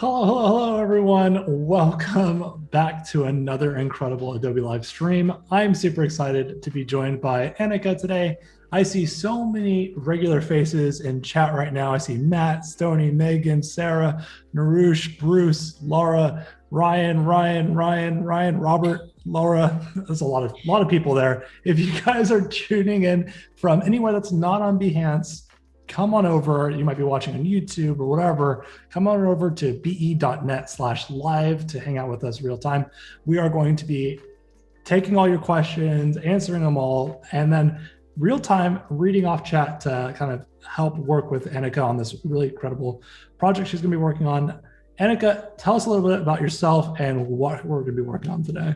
Hello, everyone. Welcome back to another incredible Adobe Live stream. I'm super excited to be joined by Anika today. I see so many regular faces in chat right now. I see Matt, Stoney, Megan, Sarah, Narush, Bruce, Laura, Ryan, Robert, Laura. There's a lot of people there. If you guys are tuning in from anywhere that's not on Behance, come on over. You might be watching on YouTube or whatever. Come on over to be.net/live to hang out with us real time. We are going to be taking all your questions, answering them all, and then real time reading off chat to kind of help work with Anika on this really incredible project she's going to be working on. Anika, tell us a little bit about yourself and what we're going to be working on today.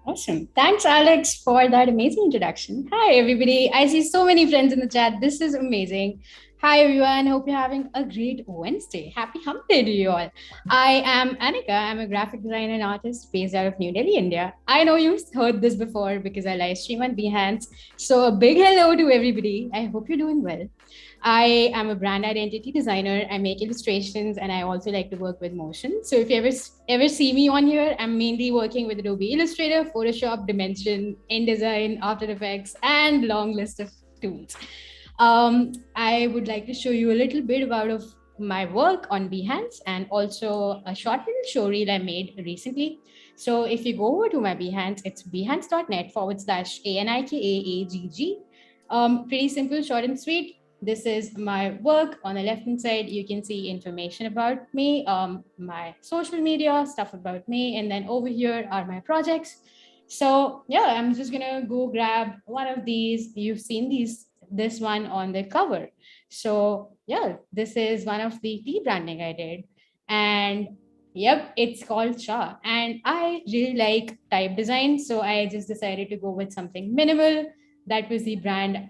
Awesome. Thanks, Alex, for that amazing introduction. Hi, everybody. I see so many friends in the chat. This is amazing. Hi, everyone. Hope you're having a great Wednesday. Happy hump day to you all. I am Anika. I'm a graphic designer and artist based out of New Delhi, India. I know you've heard this before because I live stream on Behance. So a big hello to everybody. I hope you're doing well. I am a brand identity designer. I make illustrations and I also like to work with motion. So if you ever see me on here, I'm mainly working with Adobe Illustrator, Photoshop, Dimension, InDesign, After Effects, and long list of tools. I would like to show you a little bit about my work on Behance and also a short little show reel I made recently. So if you go over to my Behance, it's behance.net/ANIKAAGG. Pretty simple, short and sweet. This is my work. On the left-hand side, you can see information about me, my social media, stuff about me. And then over here are my projects. So yeah, I'm just gonna go grab one of these. You've seen this one on the cover. So yeah, this is one of the tea branding I did. And yep, it's called Cha. And I really like type design. So I just decided to go with something minimal. That was the brand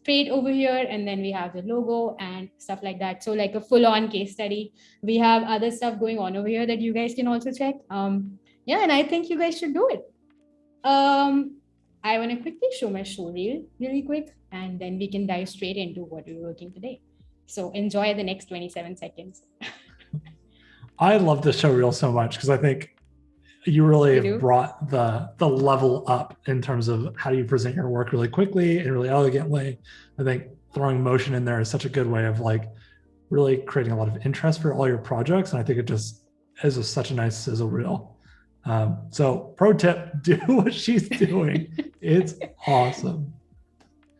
straight over here, and then we have the logo and stuff like that. So like a full-on case study. We have other stuff going on over here that you guys can also check. Yeah, and I think you guys should do it. I want to quickly show my show reel really quick, and then we can dive straight into what we're working today. So enjoy the next 27 seconds. I love this show reel so much because I think you really have brought the level up in terms of how do you present your work really quickly and really elegantly. I think throwing motion in there is such a good way of like really creating a lot of interest for all your projects. And I think it just is such a nice sizzle reel. So pro tip, do what she's doing. It's awesome.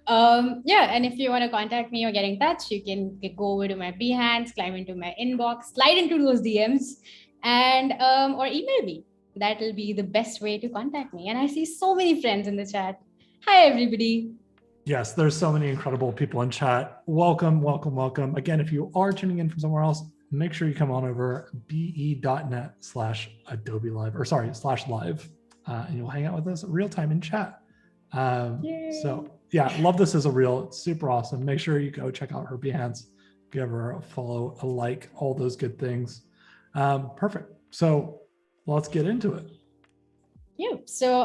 Yeah, and if you want to contact me or get in touch, you can go over to my Behance, climb into my inbox, slide into those DMs, and or email me. That will be the best way to contact me. And I see so many friends in the chat. Hi, everybody. Yes, there's so many incredible people in chat. Welcome, welcome, welcome. Again, if you are tuning in from somewhere else, make sure you come on over be.net/Adobe Live, or sorry, /live, and you'll hang out with us real time in chat. So yeah, love this as a reel. It's super awesome. Make sure you go check out her Behance, give her a follow, a like, all those good things. Perfect. So let's get into it. Yeah. So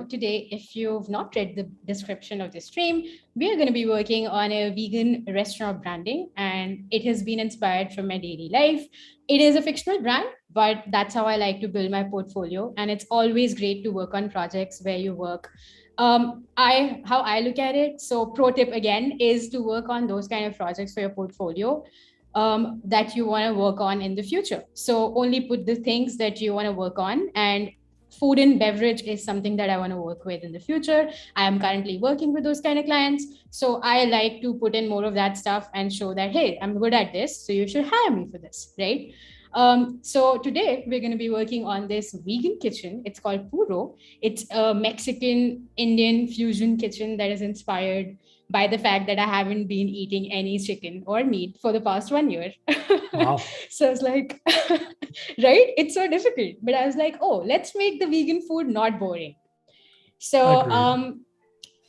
today, if you've not read the description of the stream, we are going to be working on a vegan restaurant branding, and it has been inspired from my daily life. It is a fictional brand, but that's how I like to build my portfolio. And it's always great to work on projects where you work. How I look at it. So pro tip again is to work on those kind of projects for your portfolio that you want to work on in the future. So only put the things that you want to work on, and food and beverage is something that I want to work with in the future. I am currently working with those kind of clients. So I like to put in more of that stuff and show that, hey, I'm good at this, so you should hire me for this, right? So today we're going to be working on this vegan kitchen. It's called Puro. It's a Mexican Indian fusion kitchen that is inspired by the fact that I haven't been eating any chicken or meat for the past 1 year. Wow. So it's like, right? It's so difficult. But I was like, oh, let's make the vegan food not boring. So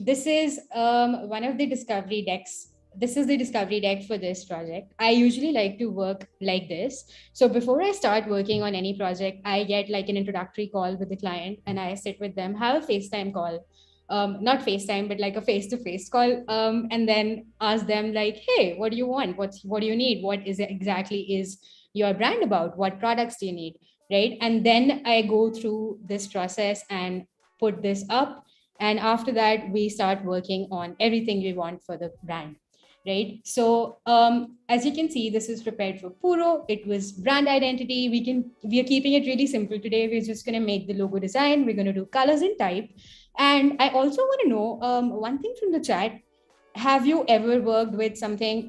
this is one of the discovery decks. This is the discovery deck for this project. I usually like to work like this. So before I start working on any project, I get like an introductory call with the client and I sit with them, have a FaceTime call. Not FaceTime, but like a face-to-face call. And then ask them like, hey, what do you want? What do you need? What is it exactly is your brand about? What products do you need? Right. And then I go through this process and put this up. And after that, we start working on everything we want for the brand. Right. So as you can see, this is prepared for Puro. It was brand identity. We are keeping it really simple today. We're just going to make the logo design. We're going to do colors and type. And I also want to know one thing from the chat. Have you ever worked with something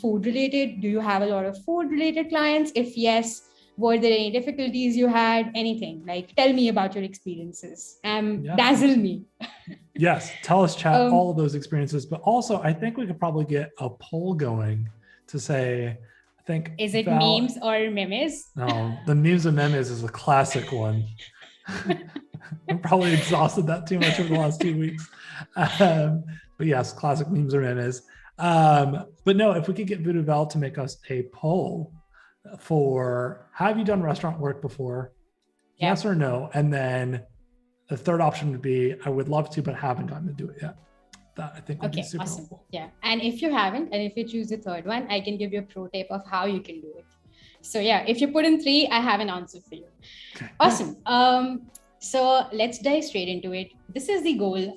food related? Do you have a lot of food related clients? If yes, were there any difficulties you had? Anything like tell me about your experiences. Dazzle me. Yes, tell us, chat, all of those experiences. But also, I think we could probably get a poll going to say, I think. Is it memes or memes? No, the memes and memes is a classic one. I probably exhausted that too much over the last 2 weeks. But yes, classic memes or memes. But no, if we could get Voodoo Val to make us a poll for have you done restaurant work before? Yeah. Yes or no? And then the third option would be I would love to, but haven't gotten to do it yet. That I think would be super helpful. Yeah. And if you haven't, and if you choose the third one, I can give you a pro tip of how you can do it. So yeah, if you put in 3, I have an answer for you. Okay. Awesome. So let's dive straight into it. This is the goal.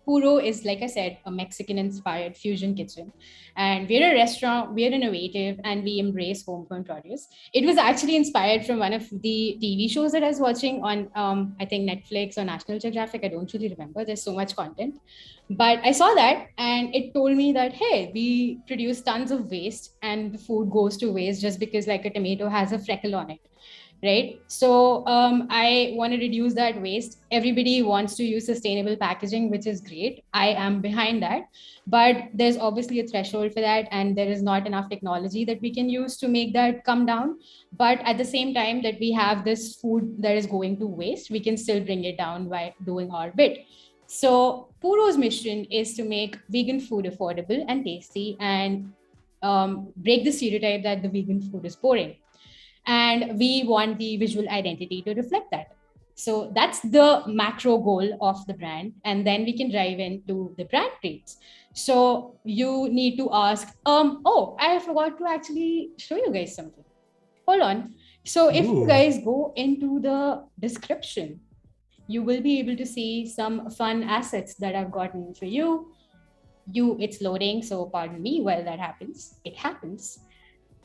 Puro is, like I said, a Mexican-inspired fusion kitchen. And we're a restaurant, we're innovative, and we embrace homegrown produce. It was actually inspired from one of the TV shows that I was watching on, I think, Netflix or National Geographic. I don't really remember. There's so much content. But I saw that, and it told me that, hey, we produce tons of waste, and the food goes to waste just because, like, a tomato has a freckle on it. Right. So I want to reduce that waste. Everybody wants to use sustainable packaging, which is great. I am behind that. But there's obviously a threshold for that. And there is not enough technology that we can use to make that come down. But at the same time that we have this food that is going to waste, we can still bring it down by doing our bit. So Puro's mission is to make vegan food affordable and tasty and break the stereotype that the vegan food is boring. And we want the visual identity to reflect that. So that's the macro goal of the brand. And then we can dive into the brand traits. So you need to ask, oh, I forgot to actually show you guys something. Hold on. So if you guys go into the description, you will be able to see some fun assets that I've gotten for you. It's loading, so pardon me while that happens. It happens.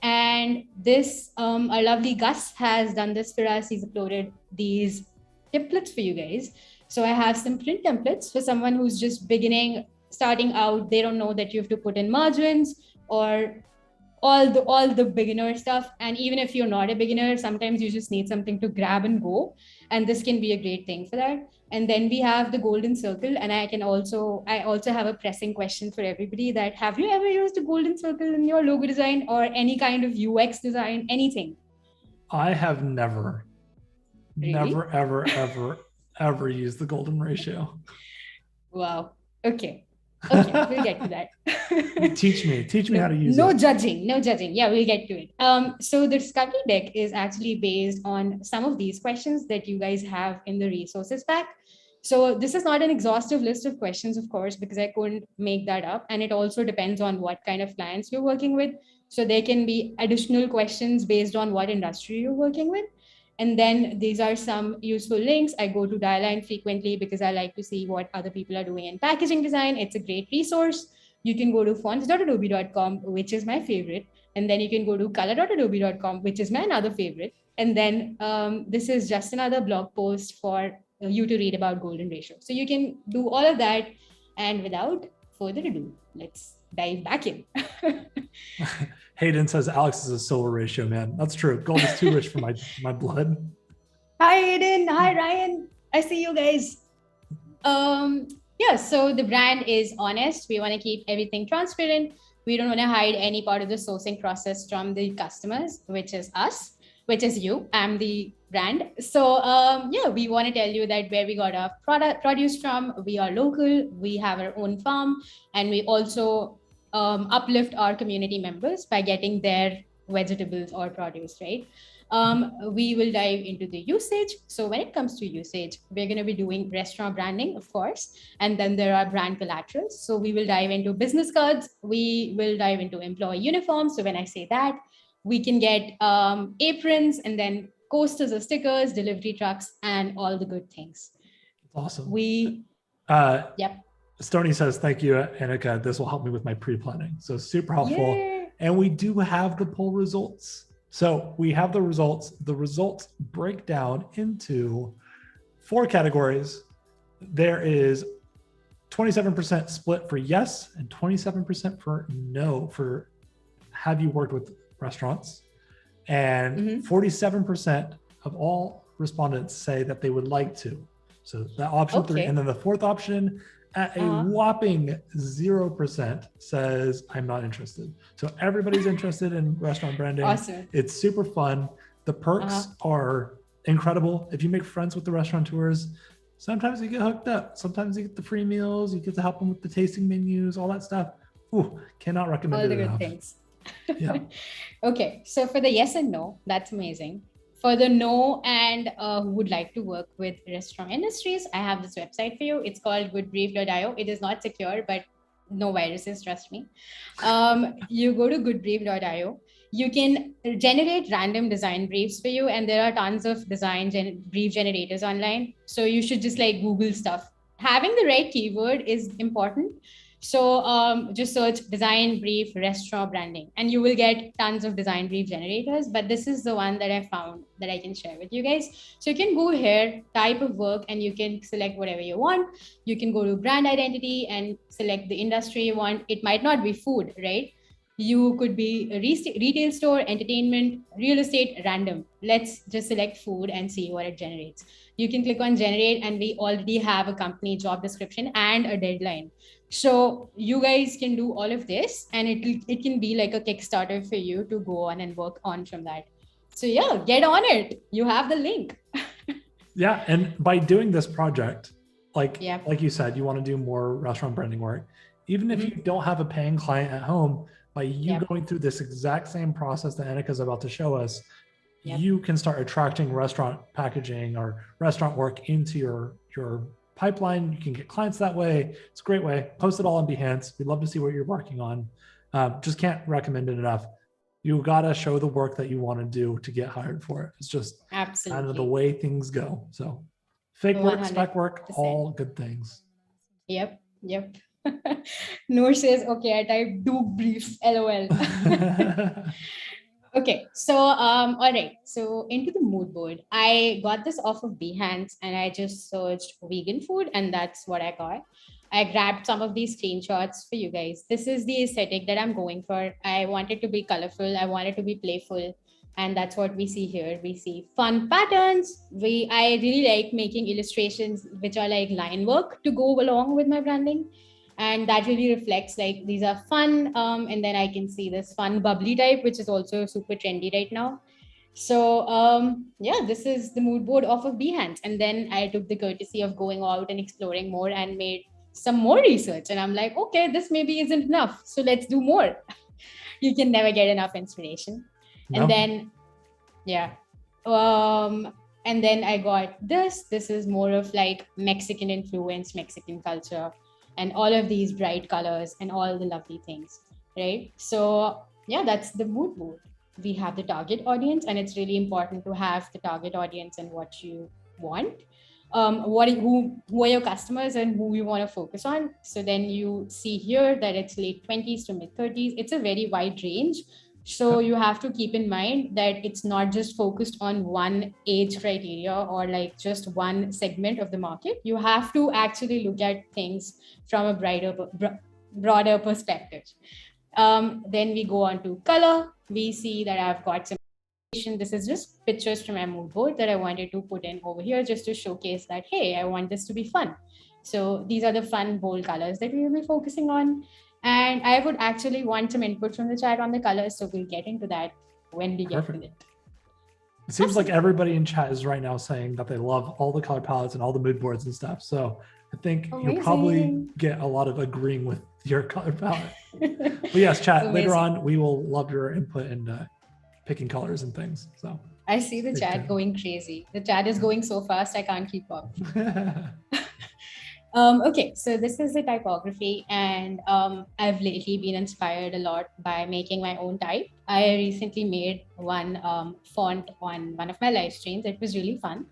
And this, our lovely Gus has done this for us. He's uploaded these templates for you guys. So I have some print templates for someone who's just starting out. They don't know that you have to put in margins or all the beginner stuff. And even if you're not a beginner, sometimes you just need something to grab and go. And this can be a great thing for that. And then we have the golden circle. And I also have a pressing question for everybody that have you ever used a golden circle in your logo design or any kind of UX design, anything? I have never, ever used the golden ratio. Wow. Okay. We'll get to that. Teach me how to use it. No judging. Yeah, we'll get to it. So the discovery deck is actually based on some of these questions that you guys have in the resources pack. So this is not an exhaustive list of questions, of course, because I couldn't make that up. And it also depends on what kind of clients you're working with. So there can be additional questions based on what industry you're working with. And then these are some useful links. I go to Dialine frequently because I like to see what other people are doing in packaging design. It's a great resource. You can go to fonts.adobe.com, which is my favorite. And then you can go to color.adobe.com, which is my another favorite. And then this is just another blog post for you to read about golden ratio. So you can do all of that. And without further ado, let's dive back in. Hayden says Alex is a silver ratio, man. That's true. Gold is too rich for my blood. Hi, Hayden. Hi, Ryan. I see you guys. Yeah, so the brand is honest. We want to keep everything transparent. We don't want to hide any part of the sourcing process from the customers, which is us, which is you. I'm the brand. So yeah, we want to tell you that where we got our produce from. We are local. We have our own farm, and we also uplift our community members by getting their vegetables or produce, right? We will dive into the usage. So when it comes to usage, we're going to be doing restaurant branding, of course, and then there are brand collaterals. So we will dive into business cards. We will dive into employee uniforms. So when I say that, we can get aprons and then coasters or stickers, delivery trucks, and all the good things. Awesome. Yep. Stony says, thank you, Anika. This will help me with my pre-planning. So super helpful. Yay. And we do have the poll results. So we have the results. The results break down into 4 categories. There is 27% split for yes and 27% for no for have you worked with restaurants. And 47% of all respondents say that they would like to. So that option 3. And then the 4th option at a whopping 0% says, I'm not interested. So everybody's interested in restaurant branding. Awesome. It's super fun. The perks are incredible. If you make friends with the restaurateurs, sometimes you get hooked up. Sometimes you get the free meals. You get to help them with the tasting menus, all that stuff. Ooh, cannot recommend all it the enough. good things. Yeah. Okay, so for the yes and no, that's amazing. For the no and who would like to work with restaurant industries, I have this website for you. It's called goodbrief.io. It is not secure, but no viruses, trust me. You go to goodbrief.io. You can generate random design briefs for you, and there are tons of brief generators online. So you should just like Google stuff. Having the right keyword is important. So just search design brief restaurant branding and you will get tons of design brief generators. But this is the one that I found that I can share with you guys. So you can go here, type of work, and you can select whatever you want. You can go to brand identity and select the industry you want. It might not be food, right? You could be a retail store, entertainment, real estate, random. Let's just select food and see what it generates. You can click on generate and we already have a company job description and a deadline. So you guys can do all of this and it can be like a Kickstarter for you to go on and work on from that. So yeah, get on it. You have the link. Yeah. And by doing this project, like you said, you want to do more restaurant branding work. Even if you don't have a paying client at home, by you going through this exact same process that Anika is about to show us, you can start attracting restaurant packaging or restaurant work into your pipeline. You can get clients that way. It's a great way. Post it all on Behance. We'd love to see what you're working on. Just can't recommend it enough. You got to show the work that you want to do to get hired for it. It's just kind of the way things go. So fake work, 100%. Spec work, all good things. Yep. Noor says, okay, I typed do brief, LOL. Okay, so all right, so into the mood board. I got this off of Behance and I just searched vegan food and that's what I got. I grabbed some of these screenshots for you guys. This is the aesthetic that I'm going for. I want it to be colorful. I want it to be playful. And that's what we see here. We see fun patterns. I really like making illustrations, which are like line work to go along with my branding. And that really reflects like these are fun. And then I can see this fun bubbly type, which is also super trendy right now. So yeah, this is the mood board off of Behance. And then I took the courtesy of going out and exploring more and made some more research. And I'm like, okay, this maybe isn't enough. So let's do more. You can never get enough inspiration. No. And then, and then I got this. This is more of like Mexican influence, Mexican culture, and all of these bright colors and all the lovely things, right? So yeah, that's the mood board. We have the target audience, and it's really important to have the target audience and what you want. Who are your customers and who you want to focus on. So then you see here that it's late 20s to mid 30s. It's a very wide range. So you have to keep in mind that it's not just focused on one age criteria or like just one segment of the market. You have to actually look at things from a broader perspective. Then we go on to color. We see that I've got some. This is just pictures from my mood board that I wanted to put in over here just to showcase that, hey, I want this to be fun. So these are the fun, bold colors that we will be focusing on. And I would actually want some input from the chat on the colors. So we'll get into that when we get to it. It seems like everybody in chat is right now saying that they love all the color palettes and all the mood boards and stuff. So I think you'll probably get a lot of agreeing with your color palette. But yes, chat, later on, we will love your input and picking colors and things. So I see the chat going crazy. The chat is going so fast, I can't keep up. Okay, so this is the typography, and I've lately been inspired a lot by making my own type. I recently made one font on one of my live streams. It was really fun.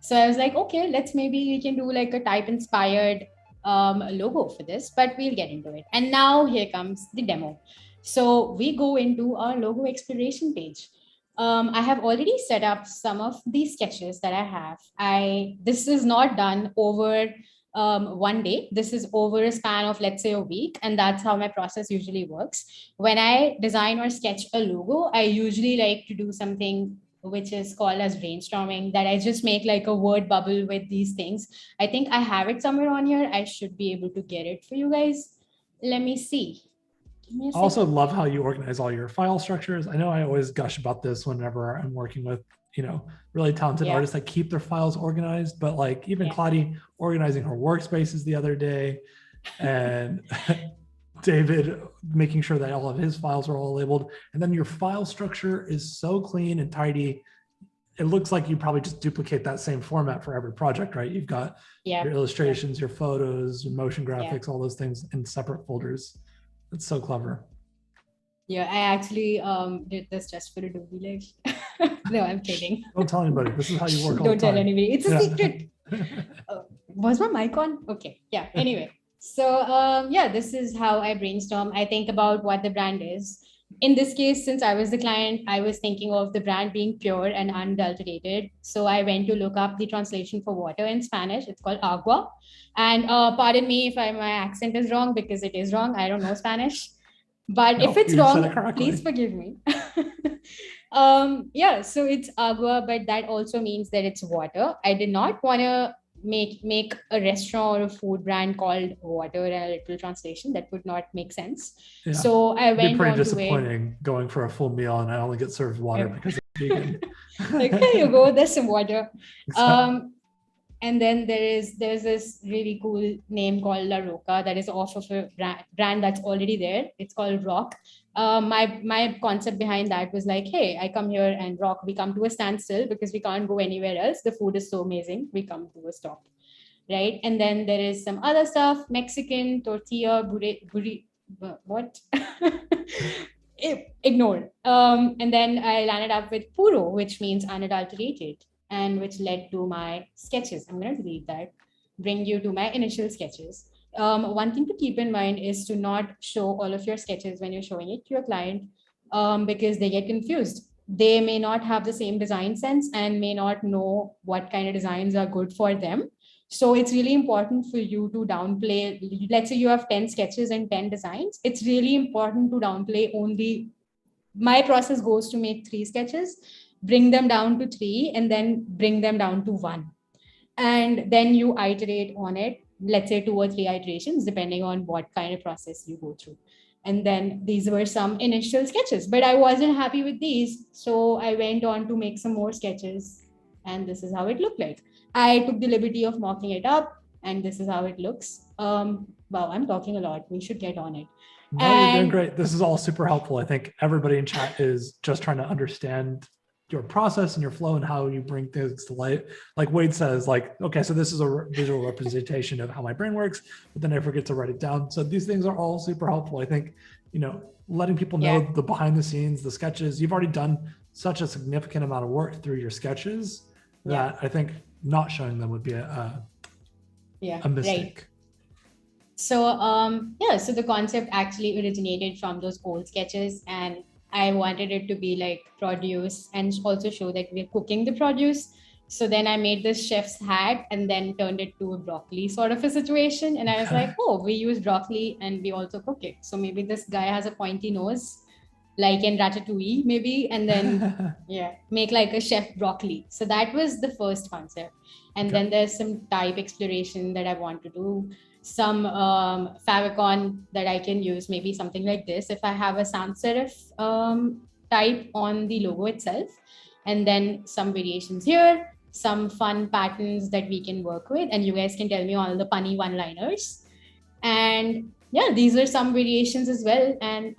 So I was like, okay, maybe we can do like a type inspired logo for this, but we'll get into it. And now here comes the demo. So we go into our logo exploration page. I have already set up some of these sketches that I have. This is not done over one day. This is over a span of, let's say, a week. And that's how my process usually works. When I design or sketch a logo, I usually like to do something which is called as brainstorming, that I just make like a word bubble with these things. I think I have it somewhere on here. I should be able to get it for you guys. Let me see. I also love how you organize all your file structures. I know I always gush about this whenever I'm working with, really talented artists that keep their files organized, but like even Claudia organizing her workspaces the other day, and David making sure that all of his files are all labeled. And then your file structure is so clean and tidy. It looks like you probably just duplicate that same format for every project, right? You've got your illustrations, your photos, your motion graphics, all those things in separate folders. It's so clever. Yeah, I actually did this just for Adobe Live. No, I'm kidding. Don't tell anybody. This is how you work all the time. Don't tell anybody. It's a secret. Was my mic on? Okay. Yeah. Anyway. So this is how I brainstorm. I think about what the brand is. In this case, since I was the client, I was thinking of the brand being pure and unadulterated. So I went to look up the translation for water in Spanish. It's called agua. And pardon me if my accent is wrong, because it is wrong. I don't know Spanish. But if it's wrong, please forgive me. So it's agua, but that also means that it's water. I did not want to make a restaurant or a food brand called water and a literal translation. That would not make sense. Yeah. So I went pretty disappointing going for a full meal and I only get served water because it's vegan. Like, here you go, there's some water. Exactly. And then there's this really cool name called La Roca that is off of a brand that's already there. It's called Rock. My concept behind that was like, hey, I come here and Rock, we come to a standstill because we can't go anywhere else. The food is so amazing. We come to a stop, right? And then there is some other stuff, Mexican, tortilla, what? Ignore. And then I landed up with puro, which means unadulterated, and which led to my sketches. I'm going to delete that, bring you to my initial sketches. One thing to keep in mind is to not show all of your sketches when you're showing it to your client, because they get confused. They may not have the same design sense and may not know what kind of designs are good for them. So it's really important for you to downplay. Let's say you have 10 sketches and 10 designs. It's really important to downplay only. My process goes to make 3 sketches, bring them down to 3, and then bring them down to 1. And then you iterate on it, let's say 2 or 3 iterations, depending on what kind of process you go through. And then these were some initial sketches, but I wasn't happy with these. So I went on to make some more sketches, and this is how it looked like. I took the liberty of mocking it up, and this is how it looks. Wow, I'm talking a lot. We should get on it. No, you're doing great. This is all super helpful. I think everybody in chat is just trying to understand your process and your flow and how you bring things to light. Like Wade says, like, okay, so this is a visual representation of how my brain works, but then I forget to write it down. So these things are all super helpful. I think, letting people know the behind the scenes, the sketches, you've already done such a significant amount of work through your sketches that I think not showing them would be a mistake. Right. So, so the concept actually originated from those old sketches, and I wanted it to be like produce and also show that we're cooking the produce. So then I made this chef's hat and then turned it to a broccoli sort of a situation. And I was like, oh, we use broccoli and we also cook it. So maybe this guy has a pointy nose, like in Ratatouille, maybe, and then make like a chef broccoli. So that was the first concept. And then there's some type exploration that I want to do, some favicon that I can use, maybe something like this. If I have a sans serif type on the logo itself, and then some variations here, some fun patterns that we can work with, and you guys can tell me all the punny one-liners. And yeah, these are some variations as well. And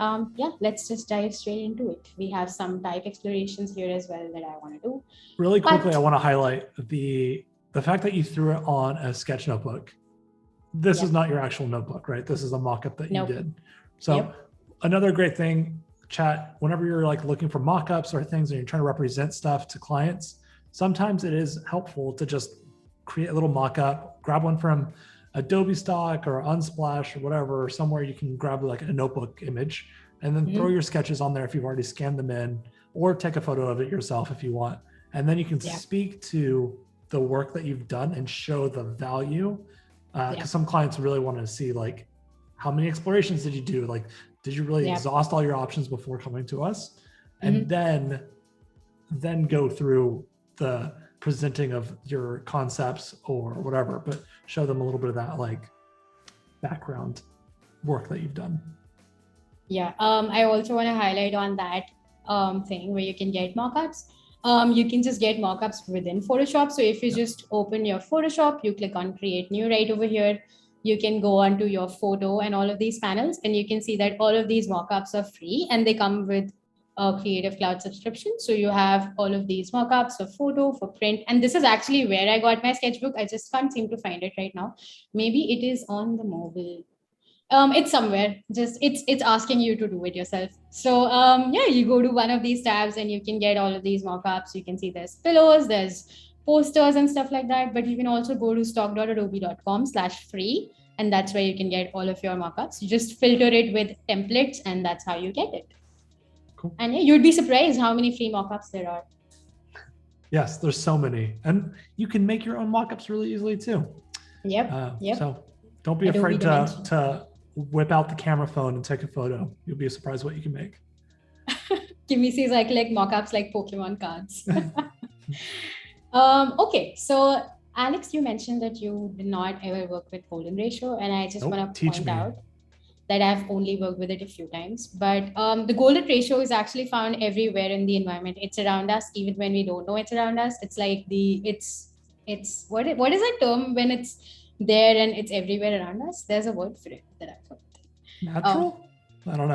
let's just dive straight into it. We have some type explorations here as well that I want to do. Really quickly, I want to highlight the fact that you threw it on a sketch notebook. This is not your actual notebook, right? This is a mock-up that you did. So another great thing, chat, whenever you're like looking for mock-ups or things and you're trying to represent stuff to clients, sometimes it is helpful to just create a little mock-up, grab one from Adobe stock or Unsplash or whatever, or somewhere you can grab like a notebook image and then throw your sketches on there if you've already scanned them in, or take a photo of it yourself if you want. And then you can speak to the work that you've done and show the value. Because some clients really want to see like, how many explorations did you do? Like, did you really exhaust all your options before coming to us? And then go through the presenting of your concepts or whatever, but show them a little bit of that like background work that you've done. I also want to highlight on that thing where you can get mockups. You can just get mockups within Photoshop. So if you just open your Photoshop, you click on create new right over here, you can go onto your photo and all of these panels, and you can see that all of these mockups are free and they come with a Creative Cloud subscription. So you have all of these mockups for photo, for print. And this is actually where I got my sketchbook. I just can't seem to find it right now. Maybe it is on the mobile. It's somewhere, just it's asking you to do it yourself. So you go to one of these tabs and you can get all of these mockups. You can see there's pillows, there's posters and stuff like that, but you can also go to stock.adobe.com/free, and that's where you can get all of your mockups. You just filter it with templates and that's how you get it. Cool. And you'd be surprised how many free mockups there are. Yes, there's so many, and you can make your own mockups really easily too. So don't be afraid to whip out the camera phone and take a photo. You'll be surprised what you can make. Kimmy says I collect mockups like Pokemon cards. Okay, so Alex, you mentioned that you did not ever work with golden ratio, and I just want to point out that I've only worked with it a few times. But the golden ratio is actually found everywhere in the environment. It's around us, even when we don't know it's around us. It's like it's what is that term when it's there and it's everywhere around us? There's a word for it that I've heard. Natural? I don't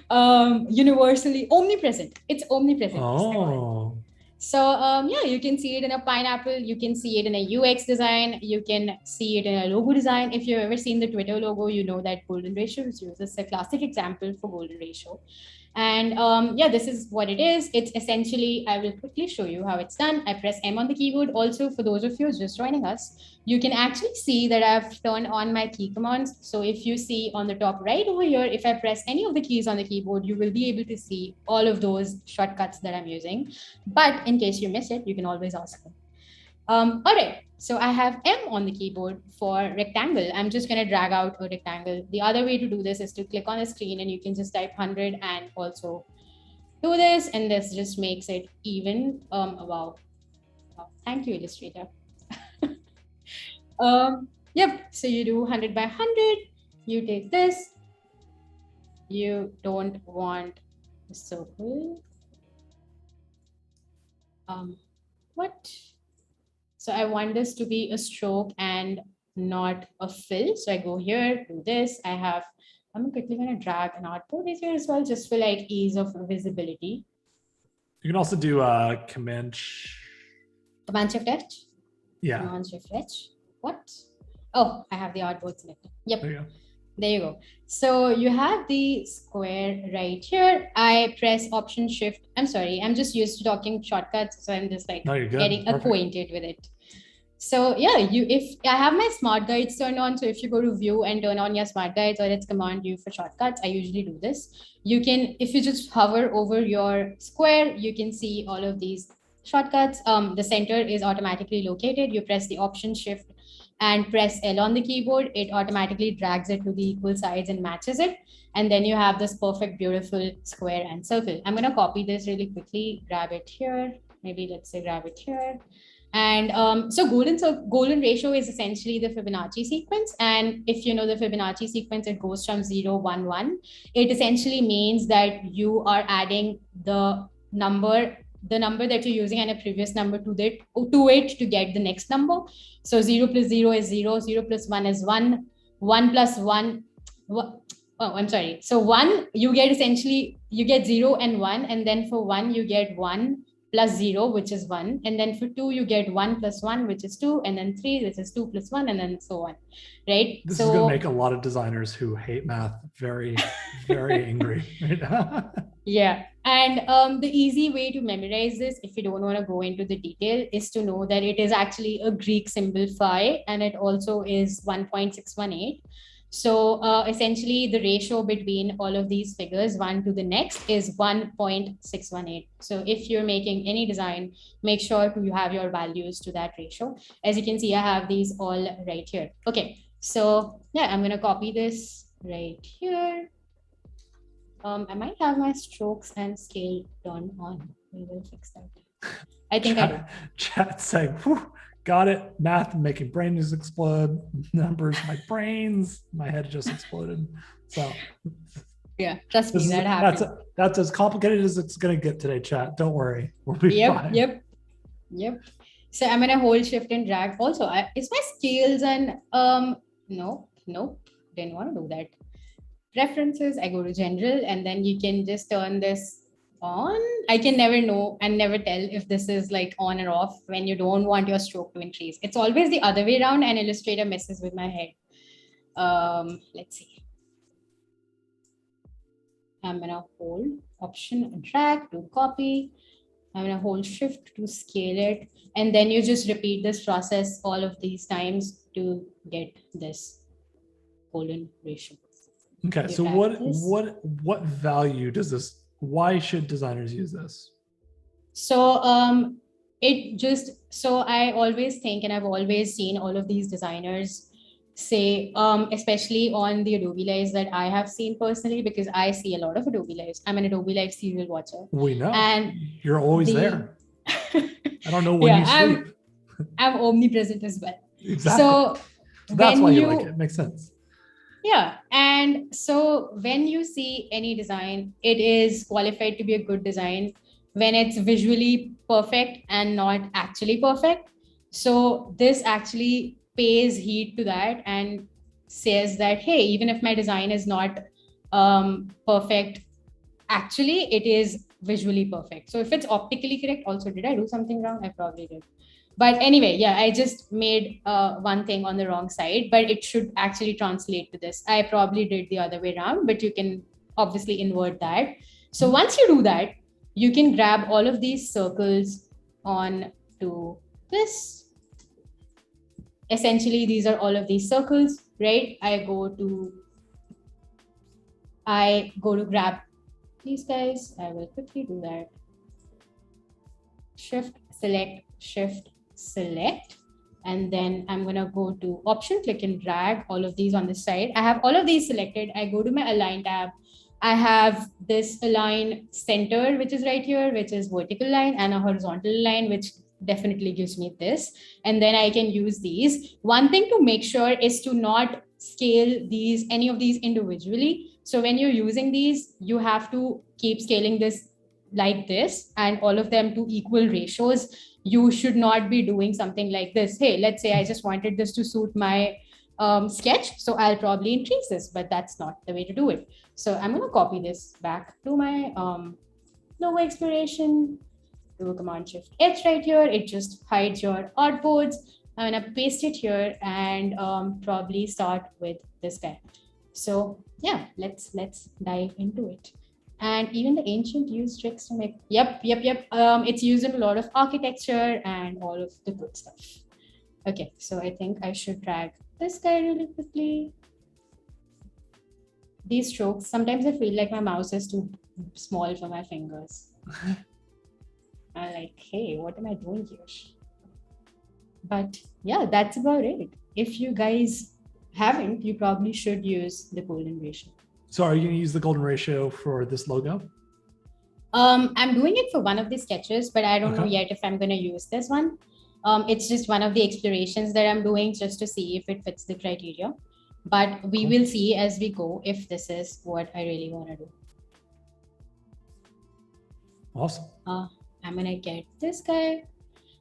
know. Universally omnipresent. It's omnipresent. Oh. So you can see it in a pineapple. You can see it in a UX design. You can see it in a logo design. If you've ever seen the Twitter logo, you know that golden ratio is used. It's a classic example for golden ratio. And this is what it is. It's essentially, I will quickly show you how it's done. I press M on the keyboard. Also, for those of you just joining us, you can actually see that I've turned on my key commands. So if you see on the top right over here, if I press any of the keys on the keyboard, you will be able to see all of those shortcuts that I'm using. But in case you miss it, you can always ask them. All right, so I have M on the keyboard for rectangle. I'm just going to drag out a rectangle. The other way to do this is to click on the screen and you can just type 100 and also do this. And this just makes it even. Wow. Thank you, Illustrator. So you do 100 by 100. You take this. You don't want a circle. What? So I want this to be a stroke and not a fill. So I go here, do this. I'm quickly going to drag an artboard here as well, just for like ease of visibility. You can also do a Command Shift H? Yeah. Command Shift H. What? Oh, I have the artboard selected. Yep. There you go. There you go. So you have the square right here. I press Option Shift. I'm sorry, I'm just used to talking shortcuts, so I'm just like getting acquainted with it. So if I have my smart guides turned on, so if you go to View and turn on your smart guides, or it's Command U for shortcuts, I usually do this. You can, if you just hover over your square, you can see all of these shortcuts. The center is automatically located. You press the Option Shift and press L on the keyboard. It automatically drags it to the equal sides and matches it. And then you have this perfect, beautiful square and circle. I'm going to copy this really quickly, grab it here. Maybe let's say grab it here. And so golden ratio is essentially the Fibonacci sequence. And if you know the Fibonacci sequence, it goes from 0, 1, 1. It essentially means that you are adding the number that you're using and a previous number to it to get the next number. So 0 plus 0 is 0, 0 plus 1 is 1, 1 plus 1. Oh, I'm sorry. So 1, you get 0 and 1. And then for 1, you get 1 plus 0, which is 1. And then for 2, you get 1 plus 1, which is 2. And then 3, which is 2 plus 1, and then so on. Right? This is going to make a lot of designers who hate math very, very angry right now. Yeah. And the easy way to memorize this, if you don't want to go into the detail, is to know that it is actually a Greek symbol phi, and it also is 1.618. So essentially, the ratio between all of these figures, one to the next, is 1.618. So if you're making any design, make sure to have your values to that ratio. As you can see, I have these all right here. Okay, so yeah, I'm going to copy this right here. I might have my strokes and scale turned on. We will fix that. I think chat saying, got it. Math making brain news explode. Numbers, my head just exploded. So yeah, trust me, that happened. That's as complicated as it's gonna get today, chat. Don't worry. We'll be fine. Yep. So I'm gonna hold shift and drag. Also, is my scales and no, didn't want to do that. Preferences, I go to general, and then you can just turn this on. I can never know and never tell if this is like on or off when you don't want your stroke to increase. It's always the other way around, and Illustrator messes with my head. Let's see. I'm gonna hold Option and drag to copy. I'm gonna hold shift to scale it, and then you just repeat this process all of these times to get this golden ratio. Okay, so what value does this? Why should designers use this? So I always think, and I've always seen all of these designers say, especially on the Adobe Lives that I have seen personally, because I see a lot of Adobe Lives. I'm an Adobe Live serial watcher. We know, and you're always there. I don't know when you sleep. I'm omnipresent as well. Exactly. So that's why you like it. Makes sense. Yeah. And so when you see any design, it is qualified to be a good design when it's visually perfect and not actually perfect. So this actually pays heed to that and says that, hey, even if my design is not perfect, actually it is visually perfect. So if it's optically correct, also, did I do something wrong? I probably did. But anyway, yeah, I just made one thing on the wrong side, but it should actually translate to this. I probably did the other way around, but you can obviously invert that. So once you do that, you can grab all of these circles on to this. Essentially, these are all of these circles, right? I go to grab these guys. I will quickly do that. Shift, select, and then I'm going to go to Option, click and drag all of these on the side. I have all of these selected. I go to my Align tab. I have this Align Center, which is right here, which is vertical line, and a horizontal line, which definitely gives me this. And then I can use these. One thing to make sure is to not scale any of these individually. So when you're using these, you have to keep scaling this like this, and all of them to equal ratios. You should not be doing something like this. Hey, let's say I just wanted this to suit my sketch, so I'll probably increase this, but that's not the way to do it. So I'm going to copy this back to my logo expiration, do Command Shift H right here. It just hides your artboards. I'm going to paste it here and probably start with this guy. So yeah, let's dive into it. And even the ancient used tricks to make, yep. It's used in a lot of architecture and all of the good stuff. Okay, so I think I should drag this guy really quickly. These strokes, sometimes I feel like my mouse is too small for my fingers. I like, hey, what am I doing here? But yeah, that's about it. If you guys haven't, you probably should use the golden ratio. So are you going to use the golden ratio for this logo? I'm doing it for one of the sketches, but I don't know Okay. yet if I'm going to use this one. It's just one of the explorations that I'm doing just to see if it fits the criteria. But we will see as we go if this is what I really want to do. Awesome. I'm going to get this guy.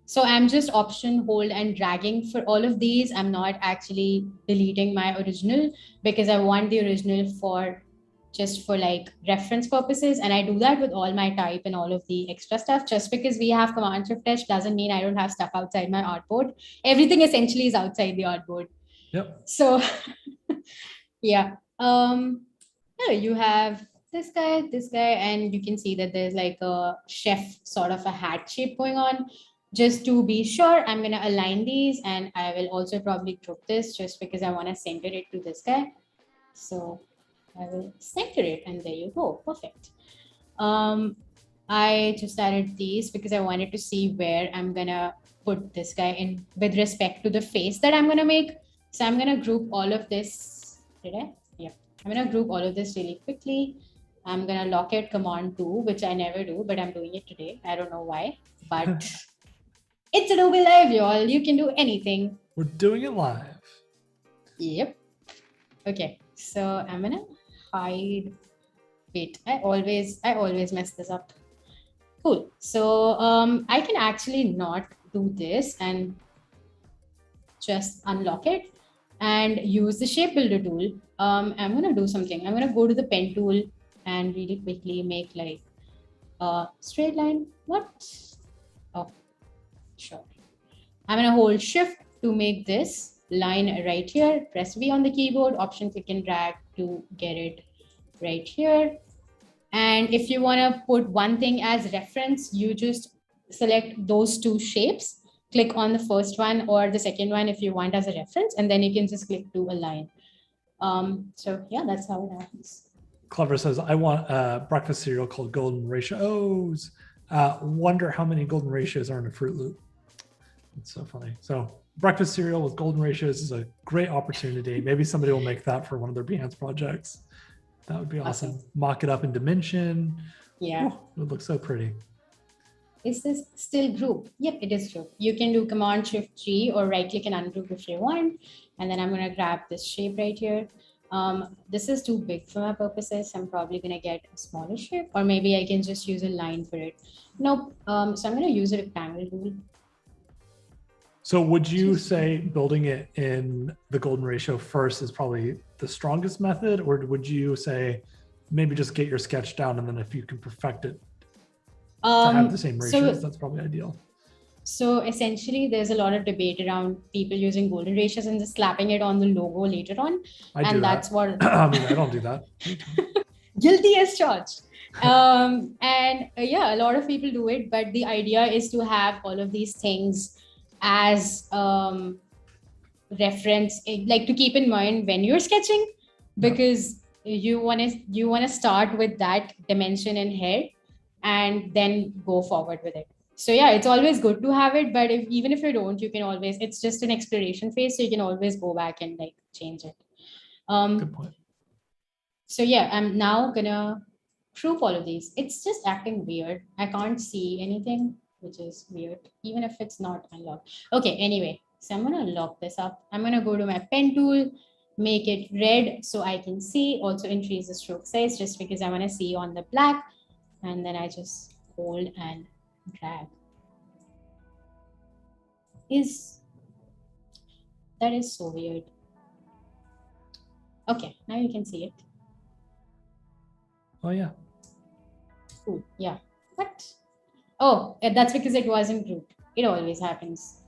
So I'm just option, hold, and dragging for all of these. I'm not actually deleting my original because I want the original for just for like reference purposes. And I do that with all my type and all of the extra stuff. Just because we have command shift dash doesn't mean I don't have stuff outside my artboard. Everything essentially is outside the artboard. Yep. So yeah. Yeah, you have this guy, and you can see that there's like a chef sort of a hat shape going on. Just to be sure, I'm going to align these, and I will also probably group this just because I want to center it to this guy. So I will center it, and there you go. Perfect. I just added these because I wanted to see where I'm going to put this guy in with respect to the face that I'm going to make. So I'm going to group all of this. Did I? Yeah. I'm going to group all of this really quickly. I'm going to lock it command 2, which I never do, but I'm doing it today. I don't know why, but it's Adobe Live, y'all. You can do anything. We're doing it live. Yep. Okay. So I'm going to hide. Wait, I always mess this up. Cool. So I can actually not do this and just unlock it and use the shape builder tool. I'm going to do something. I'm going to go to the pen tool and really quickly make like a straight line. What? Oh, sure. I'm going to hold shift to make this line right here. Press V on the keyboard, option click and drag to get it right here. And if you want to put one thing as reference, you just select those two shapes, click on the first one or the second one if you want as a reference, and then you can just click to align. So yeah, that's how it happens. Clever says, I want a breakfast cereal called Golden Ratios. Wonder how many golden ratios are in a Fruit Loop. It's so funny. So breakfast cereal with golden ratios is a great opportunity. Maybe somebody will make that for one of their Behance projects. That would be awesome. Mock it up in dimension. Yeah. Ooh, it would look so pretty. Is this still group? Yep, it is group. You can do command shift G or right click and ungroup if you want. And then I'm going to grab this shape right here. This is too big for my purposes. I'm probably going to get a smaller shape, or maybe I can just use a line for it. Nope. So I'm going to use a rectangle tool. So would you say building it in the golden ratio first is probably the strongest method, or would you say maybe just get your sketch down and then if you can perfect it to have the same ratios, that's probably ideal? So essentially, there's a lot of debate around people using golden ratios and just slapping it on the logo later on. That's what I mean, I don't do that. Guilty as charged. Yeah, a lot of people do it, but the idea is to have all of these things as reference, like to keep in mind when you're sketching, because you want to start with that dimension in head and then go forward with it. So yeah, it's always good to have it, but even if you don't, you can always, it's just an exploration phase, so you can always go back and like change it. Good point. So yeah, I'm now gonna group all of these. It's just acting weird. I can't see anything, which is weird, even if it's not unlocked. Okay, anyway, so I'm gonna lock this up. I'm gonna go to my pen tool, make it red so I can see, also increase the stroke size just because I wanna see on the black. And then I just hold and drag. That is so weird. Okay, now you can see it. Oh yeah. Cool. Yeah. What? Oh, that's because it wasn't grouped. It always happens.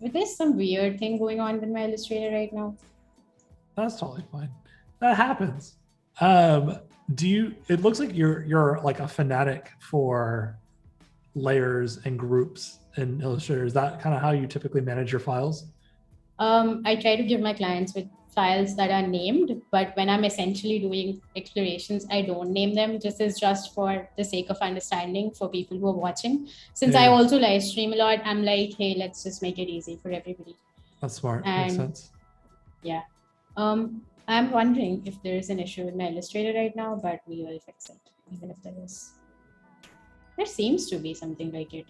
But there's some weird thing going on with my Illustrator right now. That's totally fine. That happens. It looks like you're like a fanatic for layers and groups in Illustrator. Is that kind of how you typically manage your files? I try to give my clients with files that are named, but when I'm essentially doing explorations, I don't name them. This is just for the sake of understanding for people who are watching. Since I also live stream a lot, I'm like, hey, let's just make it easy for everybody. That's smart. Makes sense. Yeah. I'm wondering if there is an issue with my Illustrator right now, but we will fix it, even if there is. There seems to be something like it.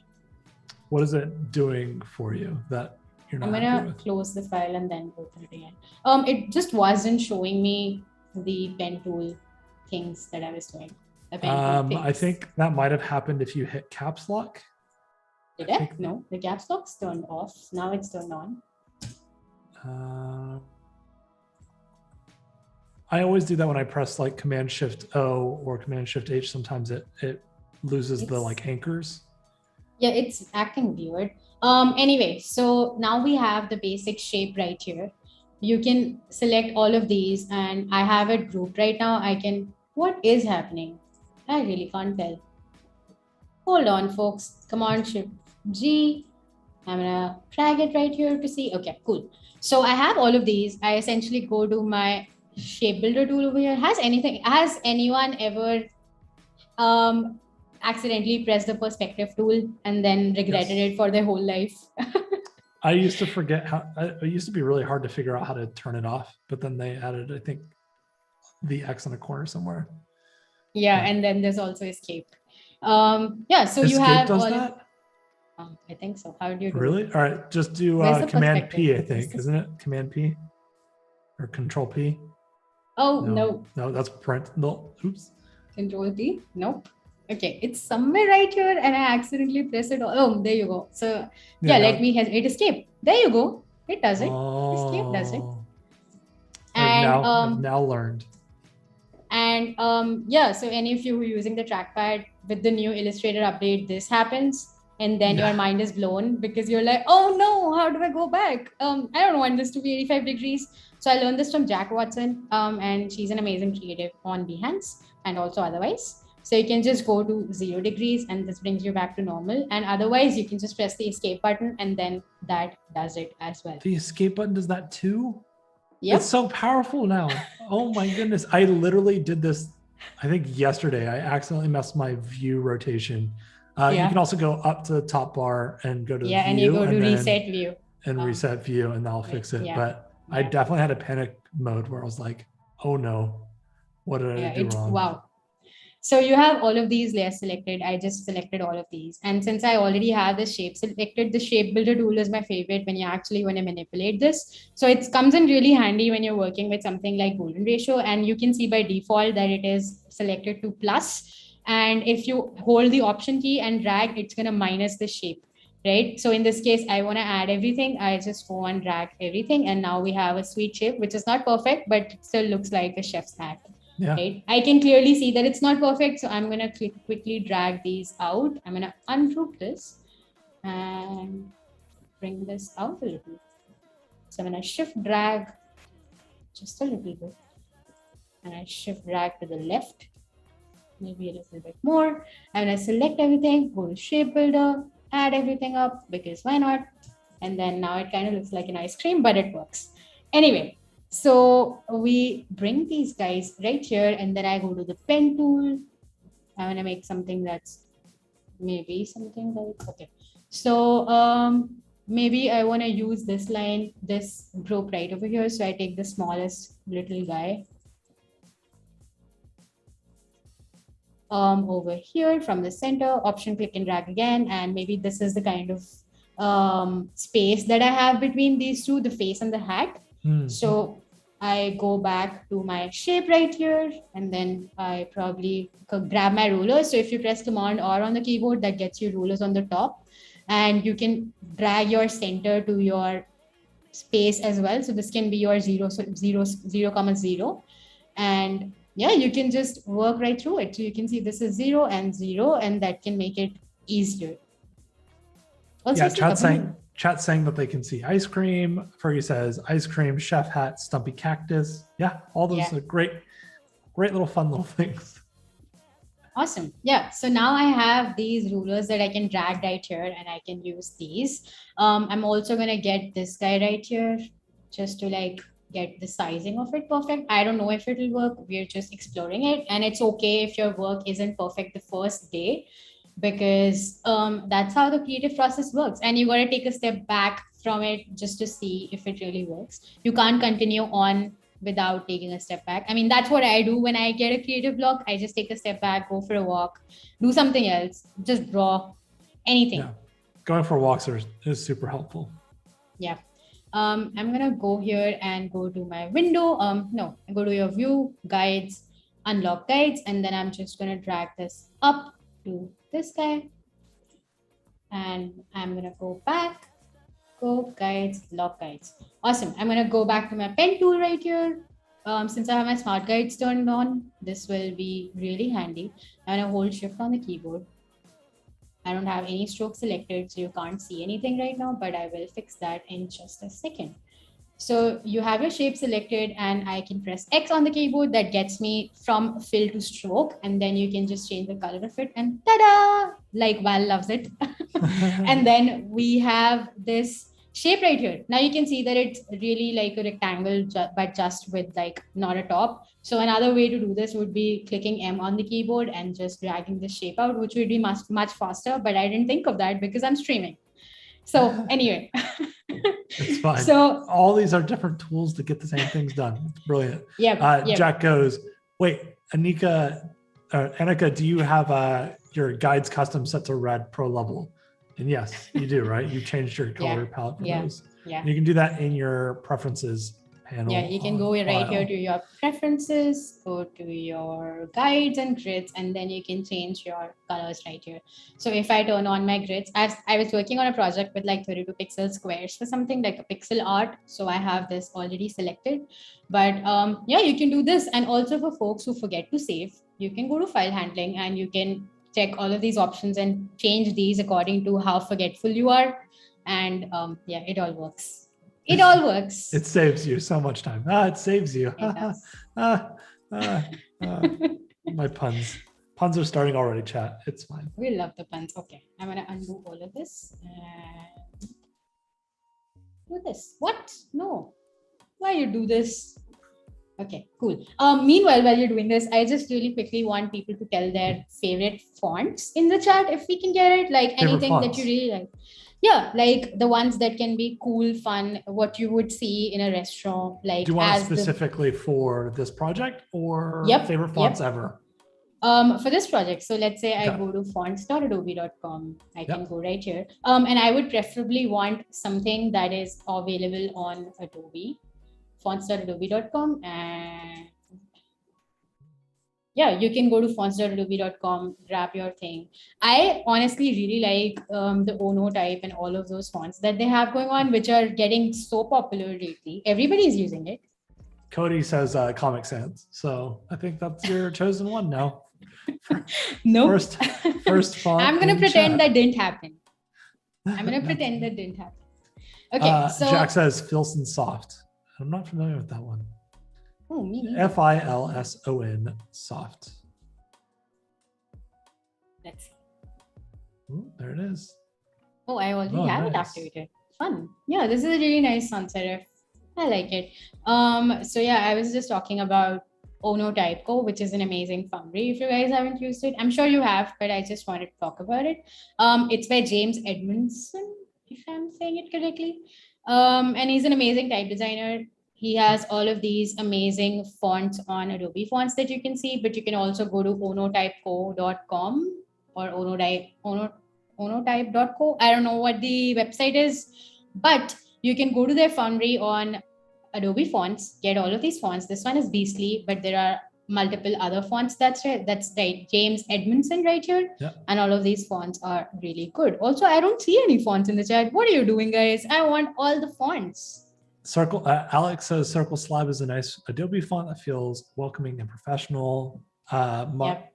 What is it doing for you that you're not happy with? I'm gonna close the file and then open it again. It just wasn't showing me the pen tool things that I was doing. I think that might have happened if you hit caps lock. Did it? No, the caps lock's turned off. Now it's turned on. I always do that when I press like Command Shift O or Command Shift H. Sometimes it loses the like anchors. Yeah, it's acting weird. Anyway, so now we have the basic shape right here. You can select all of these, and I have it grouped right now. What is happening? I really can't tell. Hold on, folks. Command Shift G. I'm gonna drag it right here to see. Okay, cool. So I have all of these. I essentially go to my shape builder tool over here. Has anyone ever accidentally pressed the perspective tool and then regretted it for their whole life? I used to forget how it used to be really hard to figure out how to turn it off, but then they added, I think, the X in a corner somewhere. Yeah, and then there's also escape. So escape you have does that? I think so. How do you do really? it? All right, just do Command P, I think, isn't it? Command P or Control P? Oh, no. No, that's print. No, oops. Control P? Nope. Okay, it's somewhere right here and I accidentally press it. Oh, there you go. So let me hit escape. There you go. It does it. Escape does it. And I've now learned. And so any of you who are using the trackpad with the new Illustrator update, this happens. And then your mind is blown because you're like, oh no, how do I go back? I don't want this to be 85 degrees. So I learned this from Jack Watson, and she's an amazing creative on Behance and also otherwise. So you can just go to 0 degrees and this brings you back to normal. And otherwise you can just press the escape button and then that does it as well. The escape button does that too? Yep. It's so powerful now. Oh my goodness. I literally did this, I think yesterday. I accidentally messed my view rotation. You can also go up to the top bar and go to view. And you go to reset view. And reset view and that'll fix it. But I definitely had a panic mode where I was like, oh no, what did I do wrong? Wow. So you have all of these layers selected. I just selected all of these. And since I already have the shape selected, the shape builder tool is my favorite when you actually want to manipulate this. So it comes in really handy when you're working with something like golden ratio. And you can see by default that it is selected to plus. And if you hold the option key and drag, it's going to minus the shape, right? So in this case, I want to add everything. I just go and drag everything. And now we have a sweet shape, which is not perfect, but it still looks like a chef's hat. Yeah. Right? I can clearly see that it's not perfect. So I'm going to quickly drag these out. I'm going to ungroup this and bring this out a little. So I'm going to shift drag just a little bit. And I shift drag to the left. Maybe a little bit more. I'm going to select everything, go to shape builder, add everything up because why not? And then now it kind of looks like an ice cream, but it works. Anyway, so we bring these guys right here and then I go to the pen tool. I'm going to make something that's maybe something like, okay. So maybe I want to use this line, this group right over here. So I take the smallest little guy. Over here from the center, option click and drag again. And maybe this is the kind of space that I have between these two, the face and the hat. So I go back to my shape right here, and then I probably grab my ruler. So if you press Command R on the keyboard, that gets you rulers on the top. And you can drag your center to your space as well. So this can be your 0, 0, and you can just work right through it. So you can see this is 0 and 0, and that can make it easier. Also, chat's saying that they can see ice cream. Fergie says ice cream, chef hat, stumpy cactus. Yeah, all those are great little fun little things. Awesome. Yeah. So now I have these rulers that I can drag right here and I can use these. I'm also going to get this guy right here just to like get the sizing of it perfect. I don't know if it'll work. We're just exploring it. And it's okay if your work isn't perfect the first day, because that's how the creative process works. And you got to take a step back from it just to see if it really works. You can't continue on without taking a step back. I mean, that's what I do when I get a creative block. I just take a step back, go for a walk, do something else, just draw anything. Yeah. Going for walks is super helpful. Yeah. I'm going to go here and go to my window. No, go to your view, guides, unlock guides. And then I'm just going to drag this up to this guy. And I'm going to go back, go guides, lock guides. Awesome. I'm going to go back to my pen tool right here. Since I have my smart guides turned on, this will be really handy. I'm going to hold shift on the keyboard. I don't have any stroke selected, so you can't see anything right now, but I will fix that in just a second. So you have your shape selected, and I can press X on the keyboard. That gets me from fill to stroke. And then you can just change the color of it, and ta-da, like Val loves it. And then we have this shape right here. Now you can see that it's really like a rectangle, but just with like not a top. So another way to do this would be clicking M on the keyboard and just dragging the shape out, which would be much faster. But I didn't think of that because I'm streaming. So anyway. It's fine. So all these are different tools to get the same things done. It's brilliant. Yeah. Jack goes, wait, Anika, do you have your guides custom set to red pro level? And yes, you do, right? You changed your color palette for those. Yeah. You can do that in your preferences panel. Yeah, you can go right here to your preferences, go to your guides and grids, and then you can change your colors right here. So if I turn on my grids, I was working on a project with like 32 pixel squares for something like a pixel art. So I have this already selected. But yeah, you can do this. And also for folks who forget to save, you can go to file handling and you can check all of these options and change these according to how forgetful you are. And yeah, it all works. It all works. It saves you so much time. It saves you. My puns. Puns are starting already, chat. It's fine. We love the puns. Okay, I'm going to undo all of this and do this. What? No. Why you do this? Okay, cool. Meanwhile, while you're doing this, I just really quickly want people to tell their favorite fonts in the chat if we can get it. Like anything that you really like. Yeah, like the ones that can be cool, fun, what you would see in a restaurant. Like, do you want it specifically for this project or favorite fonts ever? For this project. So let's say I go to fonts.adobe.com. I can go right here. And I would preferably want something that is available on Adobe, fonts.adobe.com. And yeah, you can go to fonts.adobe.com, grab your thing. I honestly really like the Ono type and all of those fonts that they have going on, which are getting so popular lately. Everybody's using it. Cody says Comic Sans. So I think that's your chosen one now. No. First font. I'm going to pretend that didn't happen. Okay, so Jack says Filson Soft. I'm not familiar with that one. Oh, me neither. Filson Soft. Let's see. Ooh, there it is. Oh, I already have it activated. Fun. Yeah, this is a really nice sans serif. I like it. So yeah, I was just talking about Ono Typeco, which is an amazing foundry. If you guys haven't used it, I'm sure you have, but I just wanted to talk about it. It's by James Edmondson, if I'm saying it correctly. And he's an amazing type designer. He has all of these amazing fonts on Adobe Fonts that you can see, but you can also go to onotypeco.com or onotype.co. I don't know what the website is, but you can go to their foundry on Adobe Fonts, get all of these fonts. This one is beastly, but there are multiple other fonts. That's right. That's right. James Edmondson right here. Yeah. And all of these fonts are really good. Also, I don't see any fonts in the chat. What are you doing, guys? I want all the fonts. Circle. Alex says Circle Slab is a nice Adobe font that feels welcoming and professional. Makala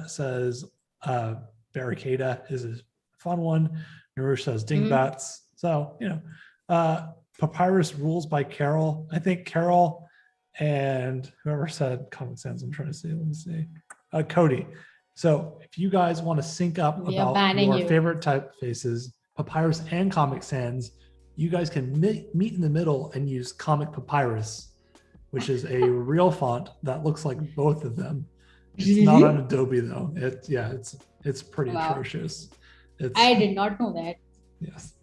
says Barricada is a fun one. Narush says Dingbats. So, Papyrus Rules by Carol. I think Carol and whoever said Comic Sans, I'm trying to see. Let me see. Cody. So if you guys want to sync up about your favorite typefaces, Papyrus and Comic Sans, you guys can meet in the middle and use Comic Papyrus, which is a real font that looks like both of them. It's not on Adobe though. It's pretty atrocious. I did not know that. Yes.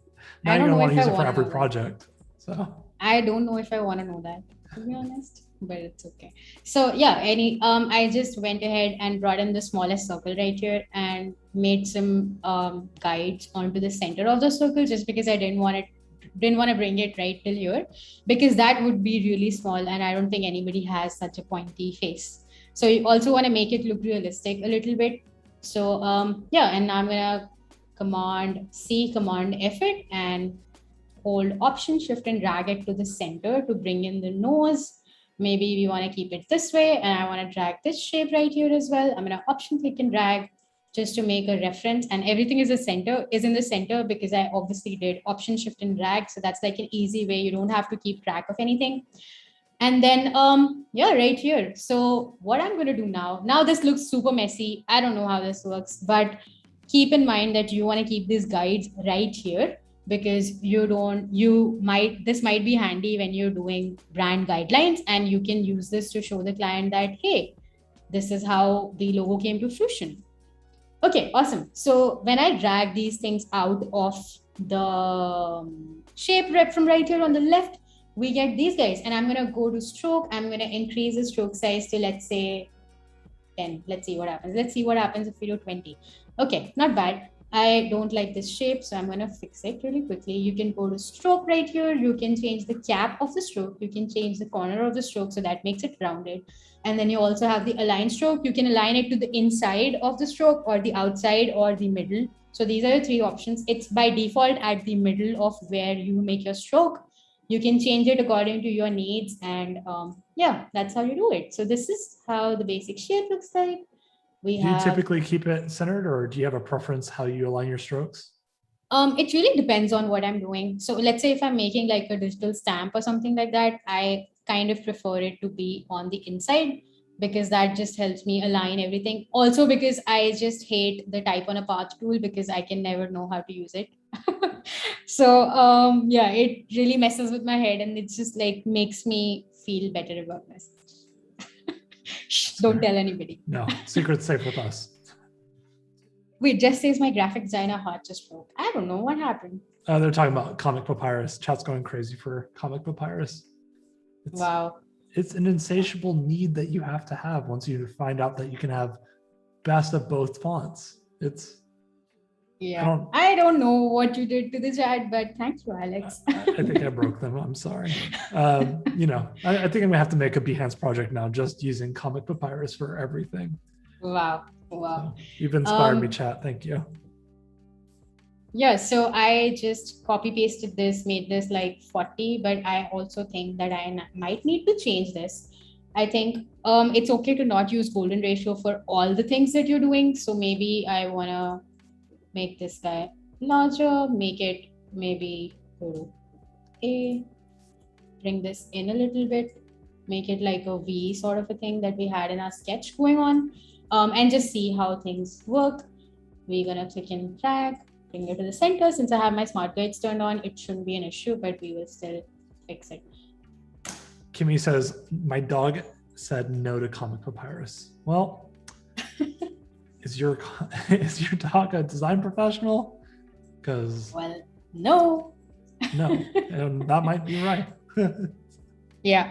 Now you're gonna want to use it for every project. So I don't know if I want to know that, to be honest, but it's okay. So yeah, I just went ahead and brought in the smallest circle right here and made some guides onto the center of the circle, just because I didn't want to bring it right till here, because that would be really small and I don't think anybody has such a pointy face. So you also want to make it look realistic a little bit. So yeah, and I'm gonna Command C, Command F it, and hold Option Shift and drag it to the center to bring in the nose. Maybe we want to keep it this way, and I want to drag this shape right here as well. I'm going to Option click and drag just to make a reference, and everything is in the center because I obviously did Option Shift and drag. So that's like an easy way. You don't have to keep track of anything. And then, yeah, right here. So what I'm going to do now this looks super messy. I don't know how this works, but keep in mind that you want to keep these guides right here, because this might be handy when you're doing brand guidelines, and you can use this to show the client that, hey, this is how the logo came to fruition. Okay, awesome. So when I drag these things out of the shape rep from right here on the left, we get these guys, and I'm going to go to stroke. I'm going to increase the stroke size to, let's say, 10. Let's see what happens. Let's see what happens if we do 20. Okay, not bad. I don't like this shape, so I'm going to fix it really quickly. You can go to stroke right here. You can change the cap of the stroke. You can change the corner of the stroke, so that makes it rounded. And then you also have the align stroke. You can align it to the inside of the stroke or the outside or the middle. So these are the three options. It's by default at the middle of where you make your stroke. You can change it according to your needs, and yeah, that's how you do it. So this is how the basic shape looks like. Do you typically keep it centered, or do you have a preference how you align your strokes? It really depends on what I'm doing. So let's say if I'm making like a digital stamp or something like that, I kind of prefer it to be on the inside, because that just helps me align everything. Also because I just hate the type on a path tool, because I can never know how to use it. So yeah, it really messes with my head, and it just like makes me feel better about this. Don't tell anybody. No, secret's safe with us. Wait, just says my graphic designer heart just broke. I don't know what happened. They're talking about Comic Papyrus. Chat's going crazy for Comic Papyrus. Wow. It's an insatiable need that you have to have once you find out that you can have best of both fonts. Yeah, I don't know what you did to the chat, but thank you, Alex. I think I broke them. I'm sorry. You know, I think I'm gonna have to make a Behance project now, just using Comic Papyrus for everything. Wow. So you've inspired me, chat. Thank you. Yeah, so I just copy pasted this, made this like 40, but I also think that I might need to change this. I think it's okay to not use golden ratio for all the things that you're doing. So maybe I wanna make this guy larger, make it maybe go to A, bring this in a little bit, make it like a V sort of a thing that we had in our sketch going on, and just see how things work. We're gonna click and drag, bring it to the center. Since I have my smart guides turned on, it shouldn't be an issue, but we will still fix it. Kimmy says, my dog said no to Comic Papyrus. Well, is your dog a design professional? Because no, and that might be right. Yeah.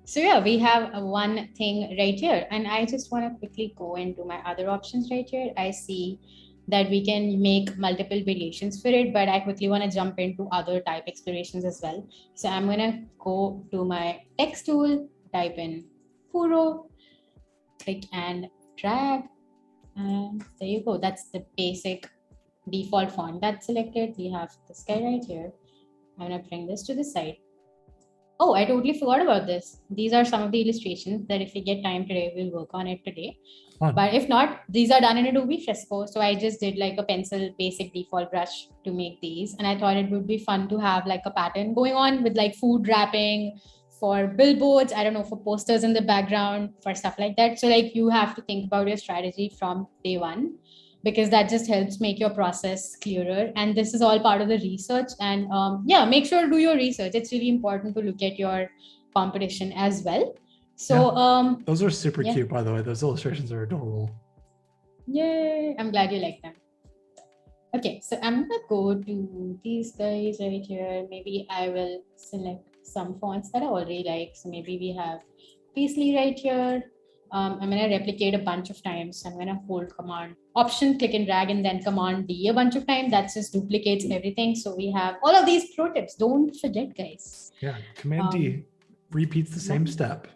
So yeah, we have one thing right here, and I just want to quickly go into my other options right here. I see that we can make multiple variations for it, but I quickly want to jump into other type explorations as well. So I'm gonna go to my text tool, type in Puro, click and drag. And there you go. That's the basic default font that's selected. We have this guy right here. I'm going to bring this to the side. Oh, I totally forgot about this. These are some of the illustrations that if we get time today, we'll work on it today. Fun. But if not, these are done in Adobe Fresco. So I just did like a pencil basic default brush to make these. And I thought it would be fun to have like a pattern going on with like food wrapping, for billboards, I don't know, for posters in the background, for stuff like that. So like you have to think about your strategy from day one. because that just helps make your process clearer. And this is all part of the research. And yeah, make sure to do your research. It's really important to look at your competition as well. So those are super yeah. cute, by the way. Those illustrations are adorable. Yay, I'm glad you like them. Okay, so I'm gonna go to these guys right here. Maybe I will select some fonts that I already like. So maybe we have Beasley right here. I'm gonna replicate a bunch of times. I'm gonna hold Command Option, click and drag, and then Command D a bunch of times. That just duplicates everything. So we have all of these pro tips. Don't forget, guys. Yeah, Command D repeats the same step.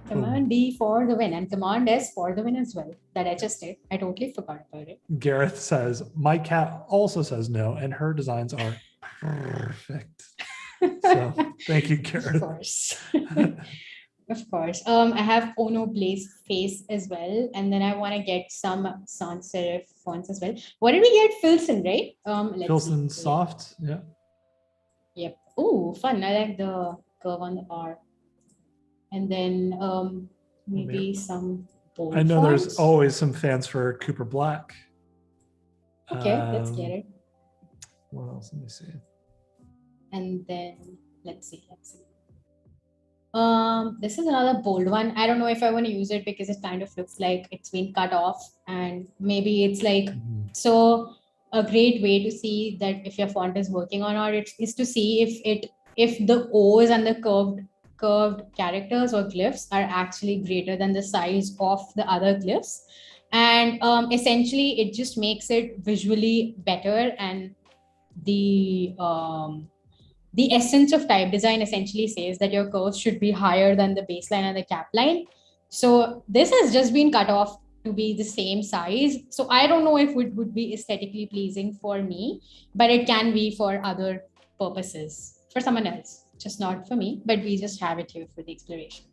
Command D for the win, and Command S for the win as well. That I just did. I totally forgot about it. Gareth says, my cat also says no, and her designs are perfect. So thank you, Gareth. Of course. Of course. I have Ono Blaze face as well. And then I want to get some sans serif fonts as well. What did we get? Filson, right? Filson soft, yeah. Yep. Oh, fun. I like the curve on the R. And then maybe some bold I know fonts. there's always some fans for Cooper Black. Okay, let's get it. What else? Let me see. And then let's see. This is another bold one. I don't know if I want to use it because it kind of looks like it's been cut off, and maybe it's like so a great way to see that if your font is working or not is to see if the O's and the curved characters or glyphs are actually greater than the size of the other glyphs. And essentially it just makes it visually better, and the essence of type design essentially says that your curves should be higher than the baseline and the cap line. So this has just been cut off to be the same size. So I don't know if it would be aesthetically pleasing for me, but it can be for other purposes for someone else, just not for me, but we just have it here for the exploration.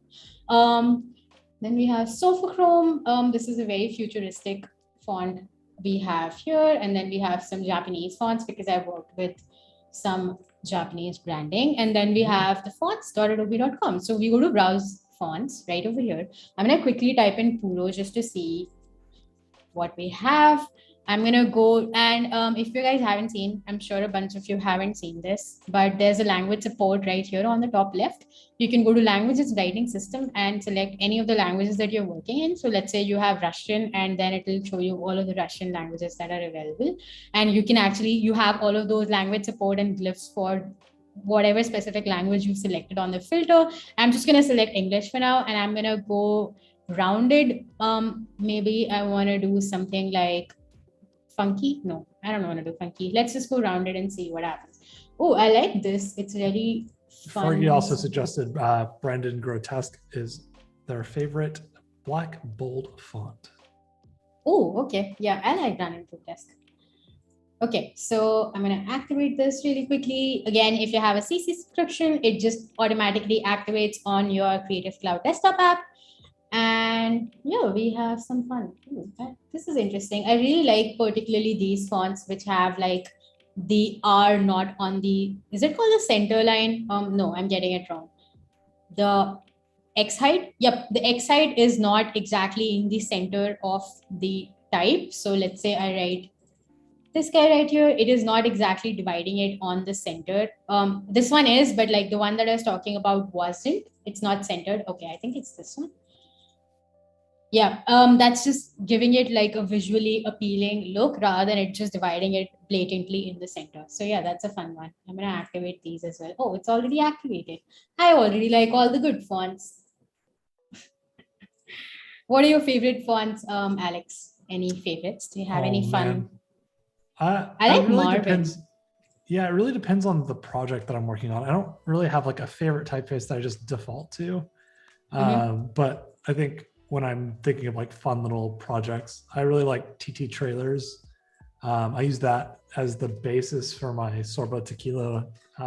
Then we have Sophochrome. This is a very futuristic font we have here. And then we have some Japanese fonts because I worked with some Japanese branding. And then we have the fonts.adobe.com. So we go to browse fonts right over here. I'm going to quickly type in Puro just to see what we have. I'm going to go and if you guys haven't seen, I'm sure a bunch of you haven't seen this, but there's a language support right here on the top left. You can go to languages writing system and select any of the languages that you're working in. So let's say you have Russian, and then it will show you all of the Russian languages that are available. And you can actually, you have all of those language support and glyphs for whatever specific language you've selected on the filter. I'm just going to select English for now, and I'm going to go rounded. Maybe I want to do something like funky. No, I don't want to do funky. Let's just go rounded and see what happens. Oh, I like this. It's really fun. Fergie also suggested Brandon Grotesque is their favorite black bold font. Oh, okay. Yeah, I like Brandon Grotesque. Okay, so I'm going to activate this really quickly. Again, if you have a CC subscription, it just automatically activates on your Creative Cloud desktop app. And yeah, we have some fun. Ooh, this is interesting. I really like particularly these fonts which have like the R not on the, is it called the center line? No, I'm getting it wrong. The X height. Yep, the X height is not exactly in the center of the type. So let's say I write this guy right here. It is not exactly dividing it on the center. This one is, but like the one that I was talking about wasn't. It's not centered. Okay, I think it's this one. Yeah, that's just giving it like a visually appealing look rather than it just dividing it blatantly in the center. So yeah, that's a fun one. I'm going to activate these as well. Oh, it's already activated. I already like all the good fonts. What are your favorite fonts, Alex? Any favorites? Do you have any fun? I like really Marvin. Depends. Yeah, it really depends on the project that I'm working on. I don't really have like a favorite typeface that I just default to. But I think when I'm thinking of like fun little projects, I really like TT trailers. I use that as the basis for my Sorba tequila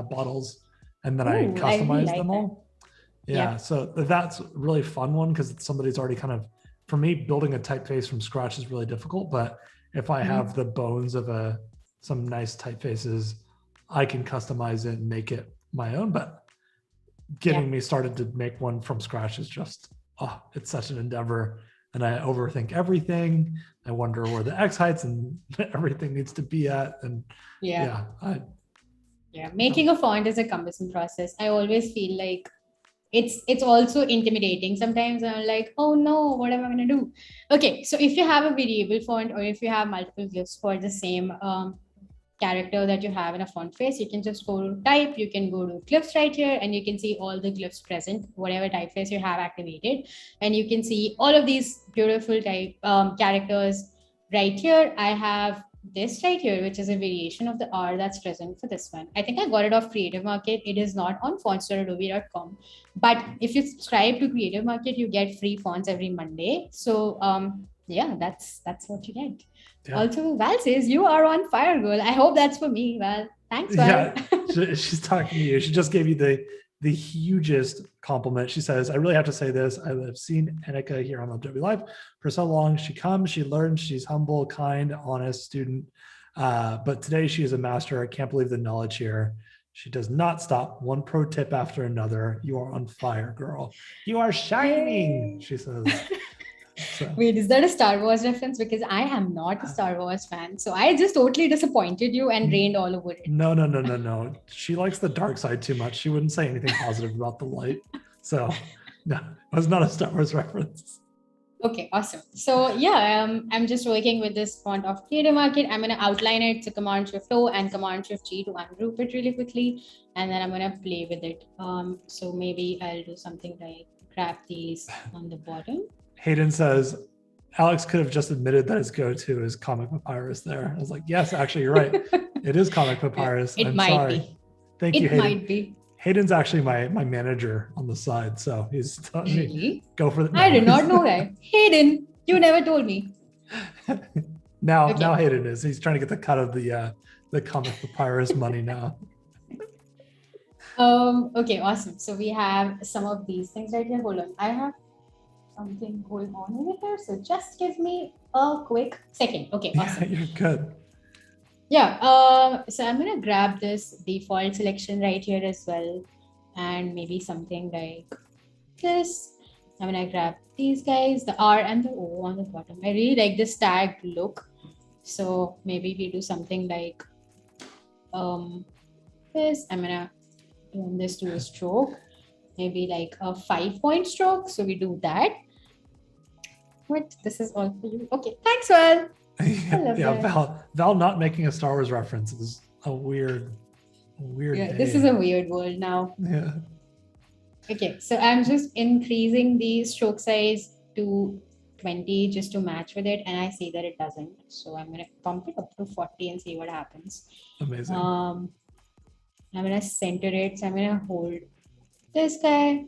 bottles, and then I customize them all. Yeah, so that's a really fun one because somebody's already kind of, for me, building a typeface from scratch is really difficult. But if I have the bones of some nice typefaces, I can customize it and make it my own. But getting me started to make one from scratch is just, it's such an endeavor, and I overthink everything. I wonder where the X heights and everything needs to be at. And yeah, making a font is a cumbersome process. I always feel like it's also intimidating. Sometimes I'm like, oh no, what am I going to do? Okay, so if you have a variable font or if you have multiple glyphs for the same character that you have in a font face, you can just go to type, you can go to glyphs right here, and you can see all the glyphs present, whatever typeface you have activated, and you can see all of these beautiful type characters right here. I have this right here, which is a variation of the R that's present for this one. I think I got it off Creative Market. It is not on fonts.adobe.com, but if you subscribe to Creative Market, you get free fonts every Monday. So yeah, that's what you get. Yeah. Also, Val says you are on fire, girl. I hope that's for me, Val. Thanks, Val. Yeah, she's talking to you. She just gave you the hugest compliment. She says, I really have to say this. I have seen Anika here on Adobe Live for so long. She comes, she learns, she's humble, kind, honest student. But today she is a master. I can't believe the knowledge here. She does not stop. One pro tip after another. You are on fire, girl. You are shining, she says. So. Wait, is that a Star Wars reference? Because I am not a Star Wars fan. So I just totally disappointed you and rained all over it. No. She likes the dark side too much. She wouldn't say anything positive about the light. So no, it was not a Star Wars reference. Okay, awesome. So yeah, I'm just working with this font of Creative Market. I'm going to outline it. So Command Shift O and Command Shift G to ungroup it really quickly. And then I'm going to play with it. So maybe I'll do something like grab these on the bottom. Hayden says, Alex could have just admitted that his go-to is Comic Papyrus there. I was like, yes, actually, you're right. It is Comic Papyrus. I'm sorry. Be. Thank you, Hayden. It might be. Hayden's actually my manager on the side. So he's telling me, go for it. I did not know that. Hayden, you never told me. Now Hayden is. He's trying to get the cut of the Comic Papyrus money now. Okay, awesome. So we have some of these things right here. Hold on. I have something going on over here. So just give me a quick second. Okay, awesome. Yeah, you're good. Yeah, so I'm going to grab this default selection right here as well. And maybe something like this. I'm going to grab these guys, the R and the O on the bottom. I really like this tag look. So maybe we do something like this. I'm going to turn this to a stroke. Maybe like a 5-point stroke. So we do that. What? This is all for you. Okay, thanks, Val. Val not making a Star Wars reference is a weird day. This is a weird world now. Yeah. Okay, so I'm just increasing the stroke size to 20 just to match with it, and I see that it doesn't. So I'm gonna pump it up to 40 and see what happens. Amazing. I'm gonna center it. So I'm gonna hold this guy.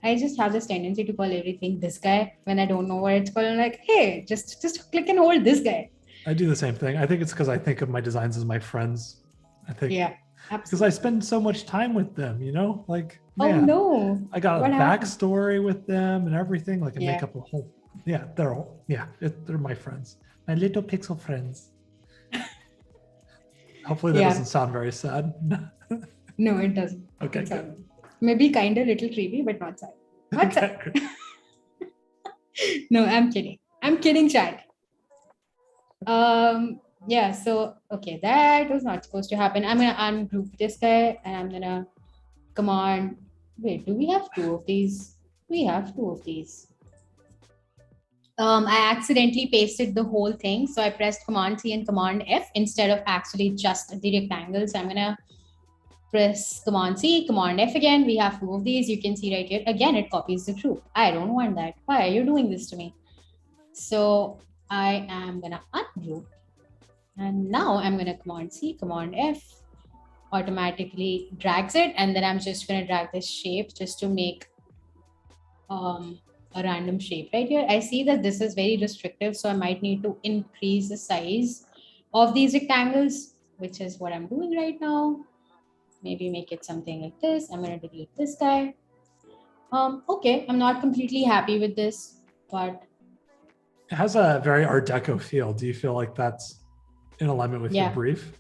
I just have this tendency to call everything this guy when I don't know what it's called. I'm like, hey, just click and hold this guy. I do the same thing. I think it's because I think of my designs as my friends. I think because I spend so much time with them, like, man, oh no, I got a backstory with them and everything. Like I make up a whole, they're my friends, my little pixel friends. Hopefully that doesn't sound very sad. No, it doesn't. Okay, good. Maybe kind of little creepy, but not sad. Not sad. No, I'm kidding, chat. Yeah, so, okay, that was not supposed to happen. I'm going to ungroup this guy and I'm going to command. Wait, do we have 2 of these? We have 2 of these. I accidentally pasted the whole thing. So I pressed Command C and Command F instead of actually just the rectangle. So I'm going to press Command C, Command F again. We have 2 of these. You can see right here. Again, it copies the group. I don't want that. Why are you doing this to me? So I am going to ungroup. And now I'm going to Command C, Command F, automatically drags it. And then I'm just going to drag this shape just to make a random shape right here. I see that this is very restrictive. So I might need to increase the size of these rectangles, which is what I'm doing right now. Maybe make it something like this. I'm going to delete this guy. Okay, I'm not completely happy with this, but it has a very Art Deco feel. Do you feel like that's in alignment with your brief?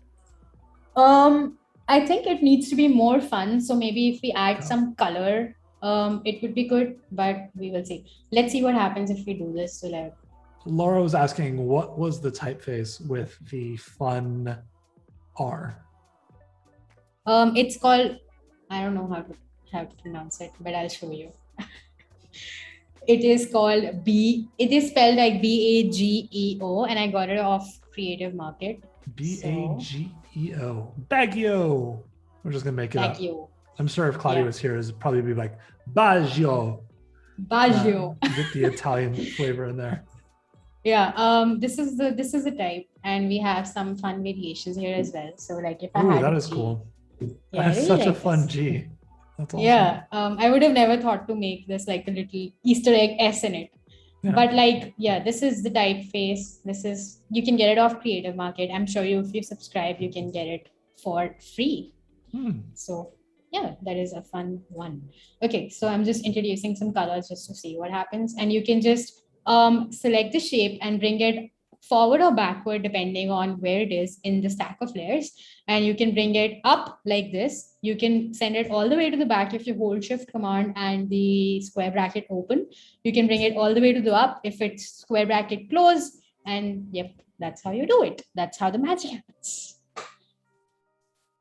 I think it needs to be more fun. So maybe if we add some color, it would be good, but we will see. Let's see what happens if we do this. So like, Laura was asking, what was the typeface with the fun R? It's called, I don't know how to pronounce it, but I'll show you. It is called it is spelled like Bageo, and I got it off Creative Market. Bageo. Baggio. We're just gonna make it Baggio. up. I'm sure if Claudia was here, it'd probably be like Baggio. Baggio. Get the Italian flavor in there. Yeah. This is the type, and we have some fun variations here as well. So like if I had that is cool. Yeah, That's such a fun G. That's awesome. Yeah. I would have never thought to make this like a little Easter egg S in it. Yeah. But like, yeah, this is the typeface. You can get it off Creative Market. I'm sure if you subscribe, you can get it for free. So yeah, that is a fun one. Okay, so I'm just introducing some colors just to see what happens. And you can just select the shape and bring it forward or backward depending on where it is in the stack of layers. And you can bring it up like this. You can send it all the way to the back if you hold Shift Command and the square bracket open. You can bring it all the way to the up if it's square bracket closed. And yep, that's how you do it. That's how the magic happens.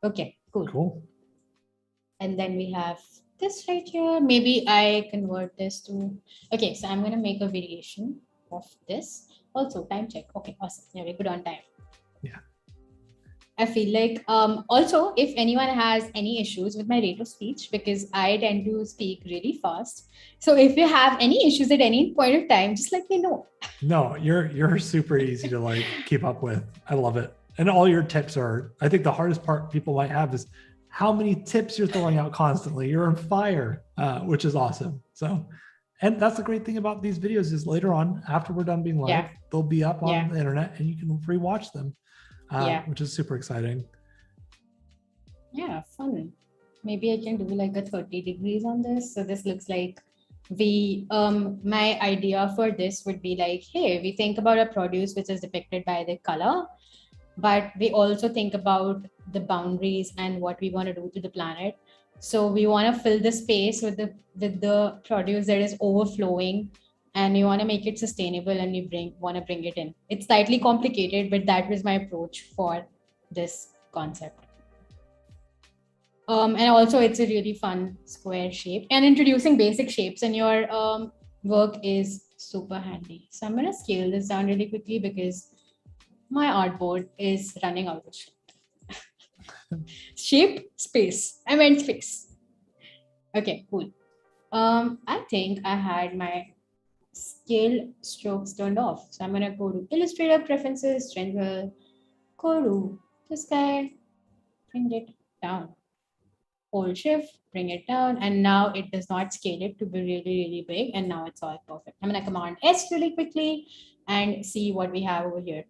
Okay, cool. And then we have this right here. Maybe I convert this to, okay, so I'm going to make a variation of this. Also, time check. Okay, awesome. Yeah, we're good on time. Yeah. I feel like also if anyone has any issues with my rate of speech, because I tend to speak really fast. So if you have any issues at any point of time, just let me know. No, you're super easy to like keep up with. I love it. And all your tips are, I think the hardest part people might have is how many tips you're throwing out constantly. You're on fire, which is awesome. So, and that's the great thing about these videos is later on, after we're done being live, they'll be up on the internet and you can rewatch them, which is super exciting. Yeah, fun. Maybe I can do like a 30 degrees on this. So this looks like my idea for this would be like, hey, we think about a produce which is depicted by the color, but we also think about the boundaries and what we want to do to the planet. So we want to fill the space with the produce that is overflowing, and we want to make it sustainable, and we want to bring it in. It's slightly complicated, but that was my approach for this concept. And also it's a really fun square shape, and introducing basic shapes in your work is super handy. So I'm going to scale this down really quickly because my artboard is running out of shape space. I meant space. Okay, cool. I think I had my scale strokes turned off. So I'm gonna go to Illustrator Preferences, General, go to this guy, bring it down. Hold Shift, bring it down, and now it does not scale it to be really, really big. And now it's all perfect. I'm gonna Command S really quickly and see what we have over here.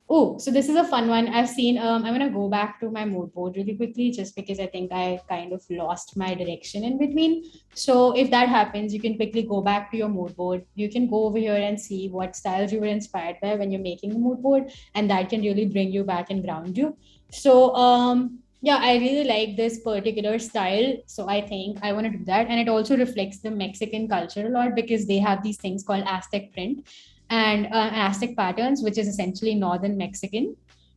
Oh, so this is a fun one. I've seen, I'm going to go back to my mood board really quickly, just because I think I kind of lost my direction in between. So if that happens, you can quickly go back to your mood board. You can go over here and see what styles you were inspired by when you're making the mood board, and that can really bring you back and ground you. So, yeah, I really like this particular style. So I think I want to do that. And it also reflects the Mexican culture a lot because they have these things called Aztec print and Aztec patterns, which is essentially Northern Mexican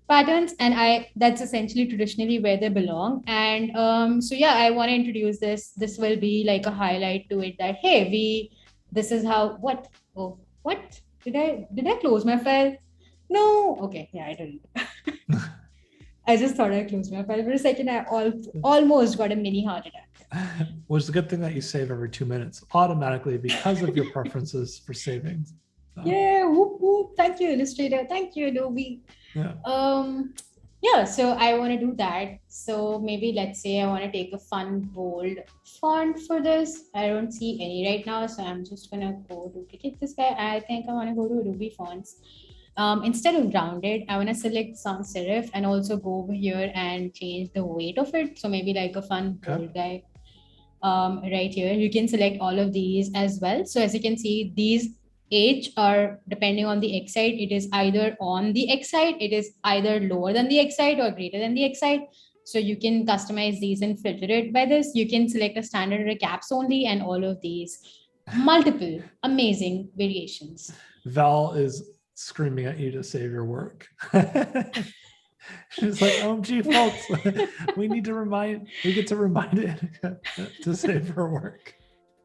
patterns. And that's essentially traditionally where they belong. And so, yeah, I want to introduce this. This will be like a highlight to it that, hey, this is how, what? Oh, what? Did I close my file? No. Okay. Yeah, I didn't. I just thought I closed my file for a second. I almost got a mini heart attack. Well, it's a good thing that you save every 2 minutes automatically because of your preferences for savings. So. Yeah, whoop, whoop. Thank you, Illustrator. Thank you, Adobe. Yeah. Yeah, so I want to do that. So maybe let's say I want to take a fun, bold font for this. I don't see any right now, so I'm just going to go duplicate this guy. I think I want to go to Adobe Fonts. Instead of rounded, I want to select sans serif and also go over here and change the weight of it. So maybe like a fun bold guy right here. You can select all of these as well. So as you can see, these H are depending on the X side. It is either on the X side, it is either lower than the X side or greater than the X side. So you can customize these and filter it by this. You can select a standard or a caps only and all of these multiple amazing variations. Val is screaming at you to save your work. She's like, OMG, folks, we get to remind Anika to save her work.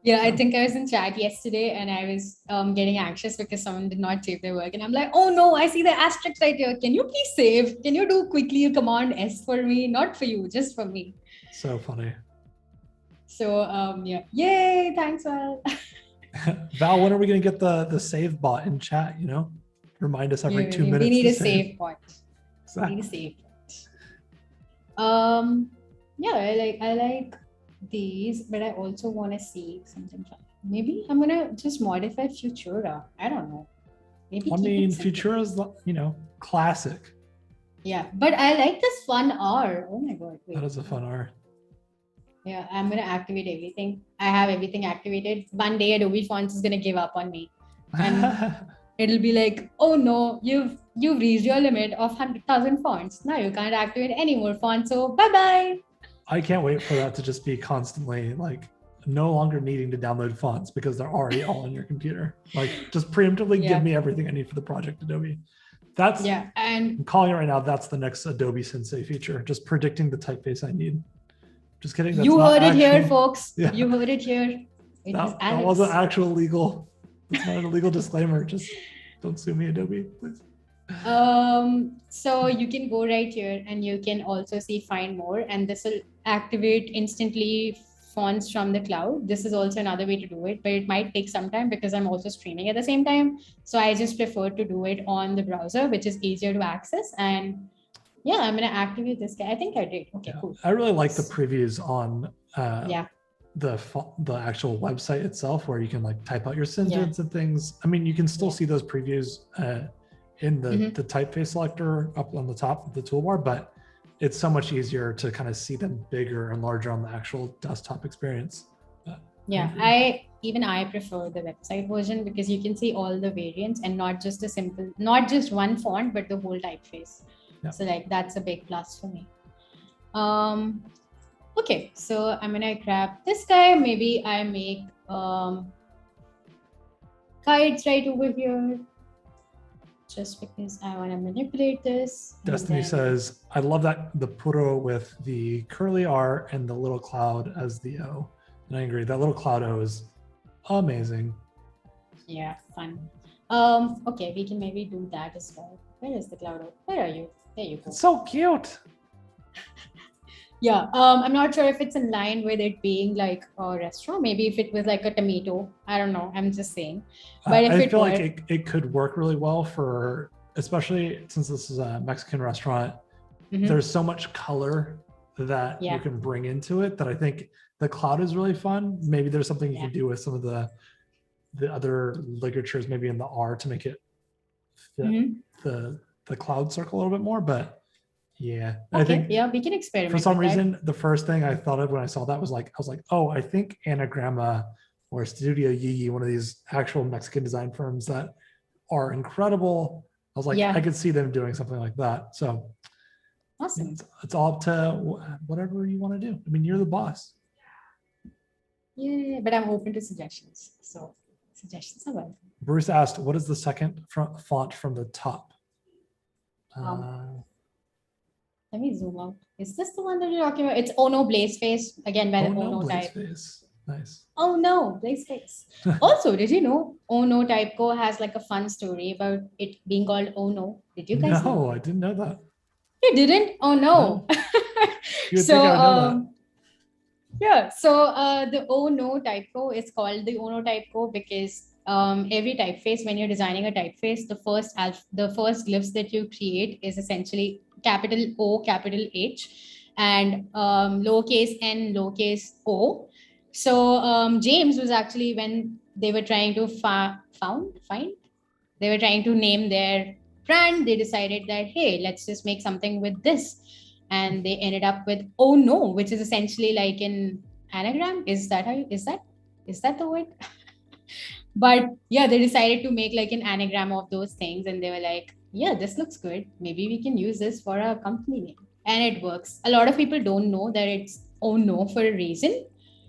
Yeah, I think I was in chat yesterday and I was getting anxious because someone did not save their work. And I'm like, oh no, I see the asterisk right here. Can you please save? Can you do quickly a command S for me? Not for you, just for me. So funny. So yeah, yay, thanks, Val. Val, when are we going to get the save bot in chat, you know? Remind us every 2 minutes. We need a save bot. Exactly. We need a save bot. Yeah, I like these, but I also want to see something fun. Maybe I'm gonna just modify Futura. I don't know. Maybe. I mean, Futura's, you know, classic. Yeah, but I like this fun R. Oh my god! Wait. That is a fun R. Yeah, I'm gonna activate everything. I have everything activated. One day Adobe Fonts is gonna give up on me, and it'll be like, oh no, you've reached your limit of 100,000 fonts. Now you can't activate any more fonts. So bye bye. I can't wait for that to just be constantly like no longer needing to download fonts because they're already all on your computer. Like just preemptively give me everything I need for the project, Adobe. That's and I'm calling it right now. That's the next Adobe Sensei feature. Just predicting the typeface I need. Just kidding. You heard it here, folks. Yeah. You heard it here. That wasn't actual legal. It's not a legal disclaimer. Just don't sue me, Adobe, please. So you can go right here and you can also see find more, and this will activate instantly fonts from the cloud. This is also another way to do it, but it might take some time because I'm also streaming at the same time. So I just prefer to do it on the browser, which is easier to access. And yeah, I'm going to activate this guy. I think I did. Okay, cool. I really like the previews on the actual website itself, where you can like type out your sentence and things. I mean, you can still see those previews in the typeface selector up on the top of the toolbar, but it's so much easier to kind of see them bigger and larger on the actual desktop experience. Yeah, I prefer the website version because you can see all the variants and not just one font, but the whole typeface. Yeah. So like that's a big plus for me. Okay, so I'm gonna grab this guy. Maybe I make guides right over here, just because I want to manipulate this. Destiny says, I love that the puro with the curly R and the little cloud as the O. And I agree, that little cloud O is amazing. Yeah, fun. Okay, we can maybe do that as well. Where is the cloud O? Where are you? There you go. It's so cute. Yeah, I'm not sure if it's in line with it being like a restaurant. Maybe if it was like a tomato, I don't know. I'm just saying. But if I feel like it could work really well for, especially since this is a Mexican restaurant. There's so much color that you can bring into it that I think the cloud is really fun. Maybe there's something you can do with some of the other ligatures, maybe in the R, to make it fit the cloud circle a little bit more, but. Yeah, okay, I think we can experiment. For some reason, the first thing I thought of when I saw that was like, I was like, oh, I think Anagramma or Studio Yee, one of these actual Mexican design firms that are incredible. I was like, I could see them doing something like that. So awesome. It's all up to whatever you want to do. I mean, you're the boss. Yeah, but I'm open to suggestions. So suggestions are welcome. Bruce asked, what is the second font from the top? Let me zoom out. Is this the one that you're talking about? It's Oh No Blazeface, again by the Oh No type. Nice. Oh No Blazeface. Also, did you know Oh No Typeco has like a fun story about it being called Oh No? Did you guys know? No, I didn't know that. You didn't? Oh no. So yeah, so the Oh No Typeco is called the Oh No Typeco because every typeface, when you're designing a typeface, the first glyphs that you create is essentially capital O, capital H, and lowercase n, lowercase o. So James was actually, when they were trying to they were trying to name their brand, they decided that, hey, let's just make something with this. And they ended up with Oh No, which is essentially like an anagram. Is that the word? But yeah, they decided to make like an anagram of those things. And they were like, yeah, this looks good. Maybe we can use this for a company name. And it works. A lot of people don't know that it's Oh No for a reason.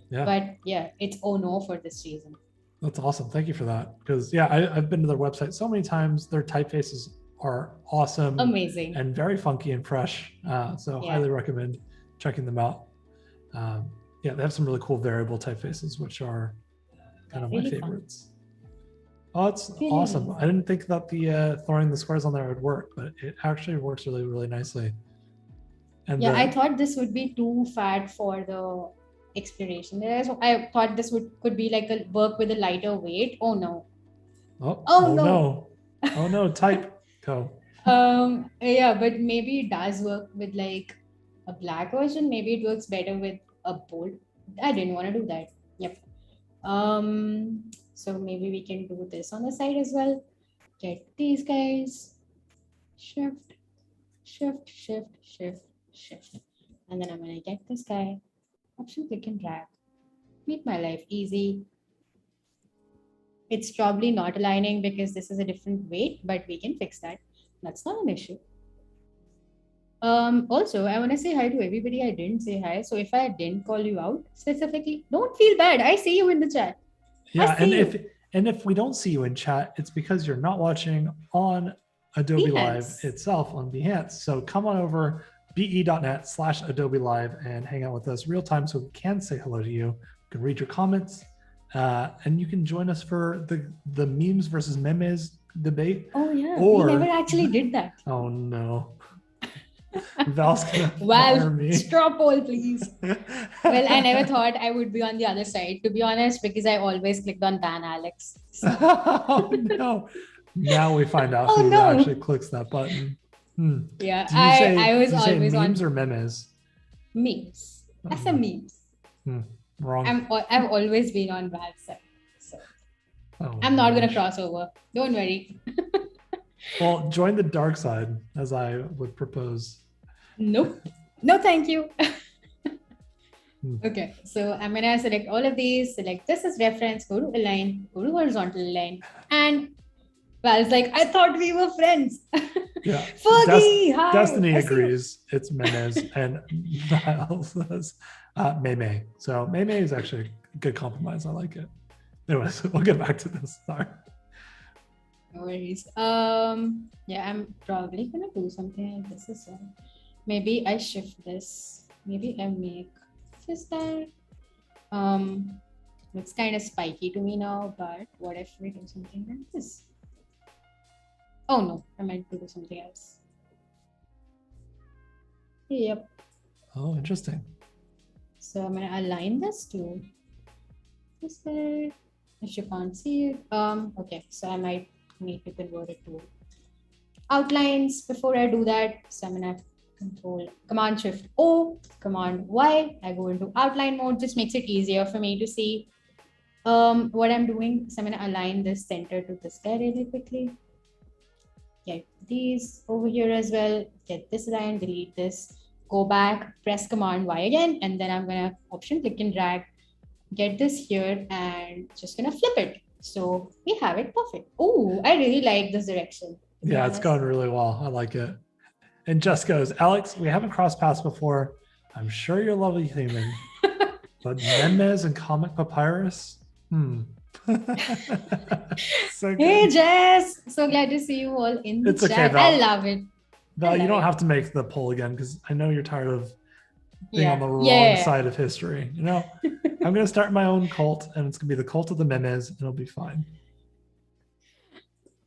Yeah. But yeah, it's Oh No for this reason. That's awesome. Thank you for that. Because yeah, I've been to their website so many times. Their typefaces are awesome Amazing. and very funky and fresh. So Yeah. highly recommend checking them out. Yeah, they have some really cool variable typefaces, which are kind of my Really favorites. Oh, it's Really awesome. nice. I didn't think that the throwing the squares on there would work, but it actually works really, really nicely. And Yeah, I thought this would be too fat for the exploration. I thought this could be like a work with a lighter weight. Oh no. oh no. Oh no, type co. Yeah, but maybe it does work with like a black version. Maybe it works better with a bold. I didn't want to do that. Yep. So maybe we can do this on the side as well. Get these guys. Shift, shift, shift, shift, shift. And then I'm gonna get this guy. Option click and drag. Make my life easy. It's probably not aligning because this is a different weight, but we can fix that. That's not an issue. Also, I want to say hi to everybody I didn't say hi. So if I didn't call you out specifically, don't feel bad. I see you in the chat. Yeah, and if we don't see you in chat, it's because you're not watching on Adobe Live itself on Behance. So come on over be.net/Adobe Live and hang out with us real time so we can say hello to you. We can read your comments, and you can join us for the memes versus memes debate. Oh yeah, we never actually did that. Oh no. Val's gonna fire me. Straw poll, please. Well, I never thought I would be on the other side, to be honest, because I always clicked on ban Alex. So. Oh no. Now we find out who actually clicks that button. Yeah, I was always memes on or memes. Memes. I said memes. Wrong. I've always been on Val's side. So I'm not gonna cross over. Don't worry. Well, join the dark side, as I would propose. Nope. No, thank you. Okay, so I'm gonna select all of these, select this as reference, go to align, go to horizontal align, and Val's like, I thought we were friends. Yeah. Hi. Destiny agrees. It's Memes, and Val says Meme. So Meme is actually a good compromise. I like it. Anyways, we'll get back to this. Sorry. No worries. Yeah, I'm probably gonna do something like this as well. Maybe I shift this. Maybe I make this that. It's kind of spiky to me now, but what if we do something like this? Oh no, I meant to do something else. Yep. Oh, interesting. So I'm gonna align this to this there. If you can't see it, okay. So I might need to convert it to outlines before I do that. So I'm gonna Command Shift O, Command Y. I go into outline mode. Just makes it easier for me to see what I'm doing. So I'm gonna align this center to this guy really quickly. Get these over here as well. Get this line, delete this. Go back, press Command Y again, and then I'm gonna Option click and drag. Get this here and just gonna flip it. So we have it perfect. Oh, I really like this direction. Yeah, it's going really well. I like it. And Jess goes, Alex, we haven't crossed paths before. I'm sure you're a lovely human. But Memes and Comic Papyrus? So hey, Jess. So glad to see you all in the chat. Okay, Val. I love it. Val, you don't have to make the poll again because I know you're tired of being on the wrong side of history. You know, I'm going to start my own cult, and it's going to be the cult of the Memes, and it'll be fine.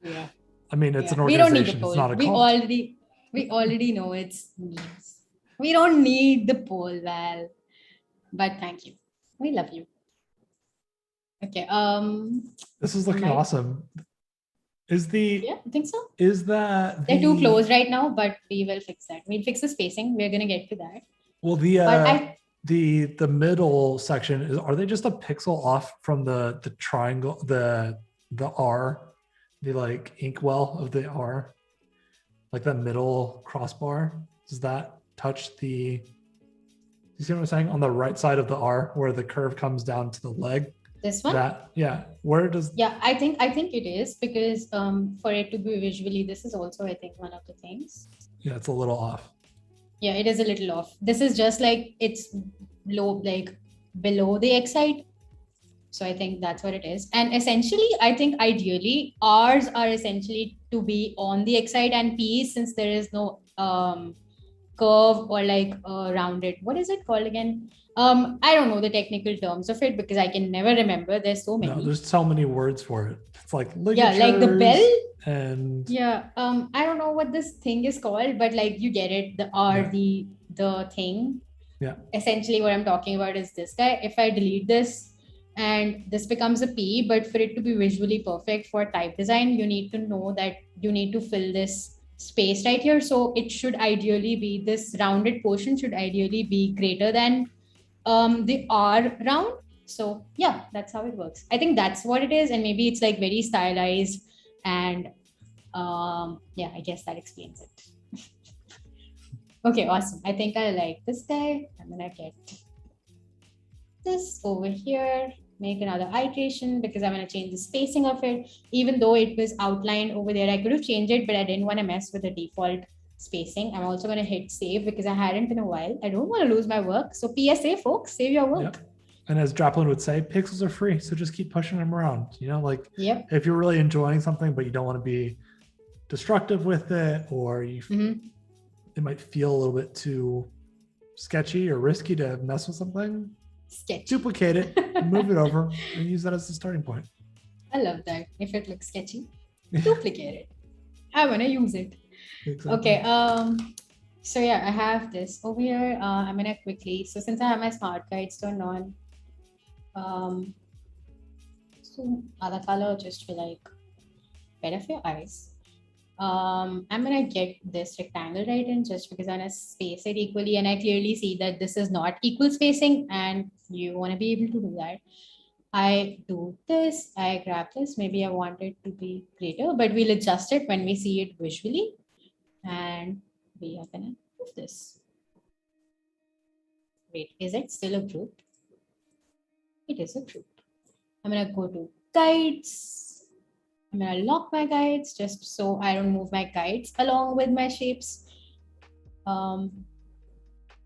Yeah. I mean, it's an organization. It's not a cult. We already know it's memes. We don't need the poll, Val. But thank you. We love you. Okay. This is looking awesome. Yeah, I think so. Is that they're too close right now, but we will fix that. We'll fix the spacing. We're gonna get to that. Well, the middle section are they just a pixel off from the triangle, the R, the like inkwell of the R, like that middle crossbar? Does that touch the? You see what I'm saying? On the right side of the R, where the curve comes down to the leg. This one? Where does? Yeah, I think it is because for it to be visually, this is also I think one of the things. Yeah, it's a little off. Yeah, it is a little off. This is just like it's low, like below the X height. So I think that's what it is. And essentially, I think ideally R's are essentially to be on the X side, and P's, since there is no curve or like rounded, what is it called again? I don't know the technical terms of it because I can never remember. There's so many. No, there's so many words for it. It's like ligatures. Yeah, like the bell. And yeah, I don't know what this thing is called, but like you get it. The R, the thing. Yeah. Essentially, what I'm talking about is this guy. If I delete this and this becomes a P, but for it to be visually perfect for type design, you need to know that you need to fill this space right here. So it should ideally be, this rounded portion should ideally be greater than the R round. So yeah, that's how it works. I think that's what it is. And maybe it's like very stylized. And yeah, I guess that explains it. Okay, awesome. I think I like this guy. I'm gonna get this over here, make another iteration because I'm gonna change the spacing of it. Even though it was outlined over there, I could have changed it, but I didn't want to mess with the default spacing. I'm also gonna hit save because I hadn't in a while. I don't want to lose my work. So PSA, folks, save your work. Yep. And as Joplin would say, pixels are free, so just keep pushing them around. You know, like if you're really enjoying something, but you don't want to be destructive with it, or you it might feel a little bit too sketchy or risky to mess with something. Duplicate it, move it over, and use that as the starting point. I love that. If it looks sketchy, duplicate it. I want to use it. Exactly. Okay. So yeah, I have this over here. I'm gonna quickly. So since I have my smart guides turned on, so other color just for like better for your eyes. I'm gonna get this rectangle right in just because I'm gonna space it equally, and I clearly see that this is not equal spacing, and you want to be able to do that. I do this, I grab this, maybe I want it to be greater, but we'll adjust it when we see it visually, and we are gonna move this. Wait, is it still a group? It is a group. I'm gonna go to guides. I'm gonna lock my guides just so I don't move my guides along with my shapes. I'm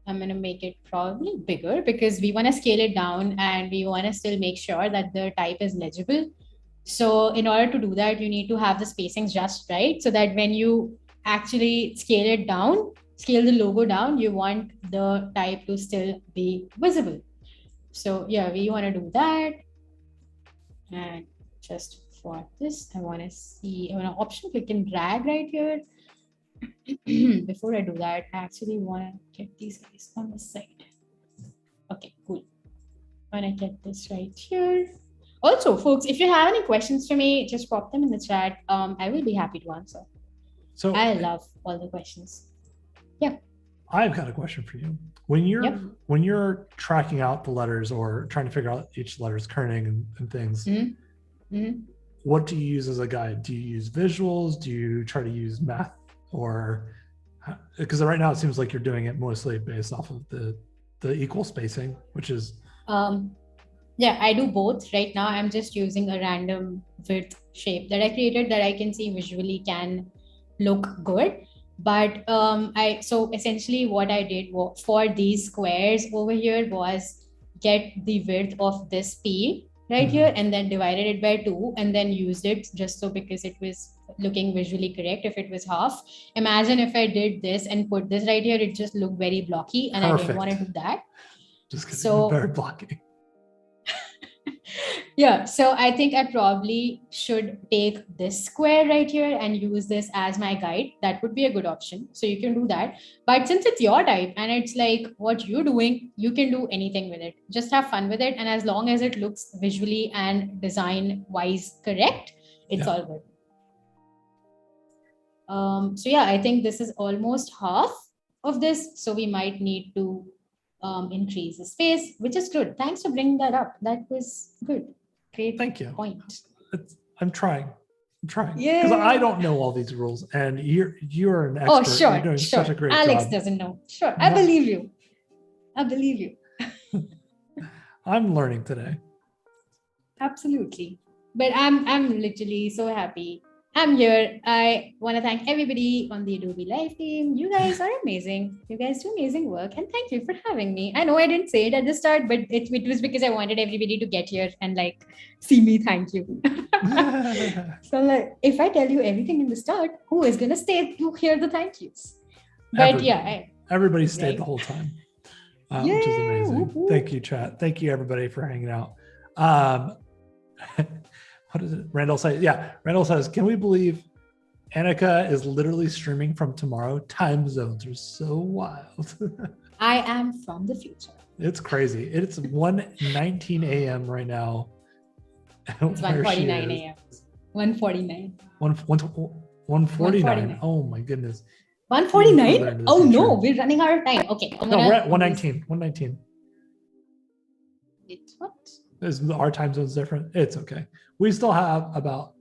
gonna make it probably bigger because we want to scale it down and we want to still make sure that the type is legible. So in order to do that, you need to have the spacings just right so that when you actually scale it down, scale the logo down, you want the type to still be visible. So yeah, we want to do that. And just for this, I want to see, I want an option click and drag right here. Before I do that, I actually want to get these guys on the side. Okay, cool. I'm gonna get this right here. Also, folks, if you have any questions for me, just pop them in the chat. I will be happy to answer. So I love all the questions. Yeah. I've got a question for you. When you're tracking out the letters or trying to figure out each letter's kerning and things, what do you use as a guide? Do you use visuals? Do you try to use math? Or because right now it seems like you're doing it mostly based off of the equal spacing, which is yeah, I do both. Right now I'm just using a random width shape that I created that I can see visually can look good. But so essentially what I did for these squares over here was get the width of this P right here and then divided it by 2 and then used it just so because it was looking visually correct. If it was half, imagine if I did this and put this right here, it just looked very blocky and Perfect. I didn't want to do that. Just because it's very blocky. Yeah, so I think I probably should take this square right here and use this as my guide. That would be a good option. So you can do that. But since it's your type and it's like what you're doing, you can do anything with it. Just have fun with it. And as long as it looks visually and design wise correct, it's all good. So yeah, I think this is almost half of this. So we might need to increase the space, which is good. Thanks for bringing that up. That was good. Great. Thank you. Point. I'm trying. Yeah. Because I don't know all these rules, and you're an expert. Oh, sure. You're doing such a great Alex job. doesn't know. Sure. I believe you. I believe you. I'm learning today. Absolutely. But I'm literally so happy I'm here. I want to thank everybody on the Adobe Live team. You guys are amazing. You guys do amazing work. And thank you for having me. I know I didn't say it at the start, but it was because I wanted everybody to get here and like see me thank you. So like, if I tell you everything in the start, who is going to stay to hear the thank yous? But everybody stayed the whole time, which is amazing. Woo-hoo. Thank you, chat. Thank you, everybody, for hanging out. What is it? Randall says, can we believe Anika is literally streaming from tomorrow? Time zones are so wild. I am from the future. It's crazy. It's 1:19 a.m. right now. It's 1:49 a.m. 1:49. 1:49. Oh my goodness. 1:49? Oh no, we're running out of time. Okay. No, we're at 1:19. 1:19. It's what? Our time zone's different. It's okay. We still have about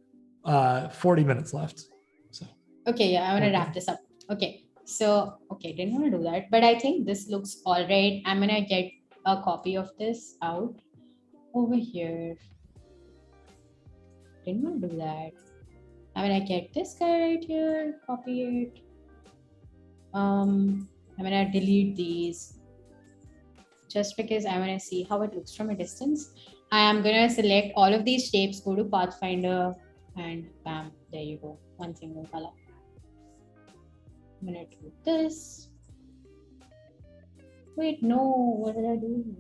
40 minutes left. So okay, yeah, I want to wrap this up. Okay. So didn't want to do that, but I think this looks all right. I'm gonna get a copy of this out over here. Didn't want to do that. I'm gonna get this guy right here, copy it. I'm gonna delete these just because I want to see how it looks from a distance. I am gonna select all of these shapes, go to Pathfinder, and bam, there you go, one single color. I'm gonna do this. Wait, no, what did I do?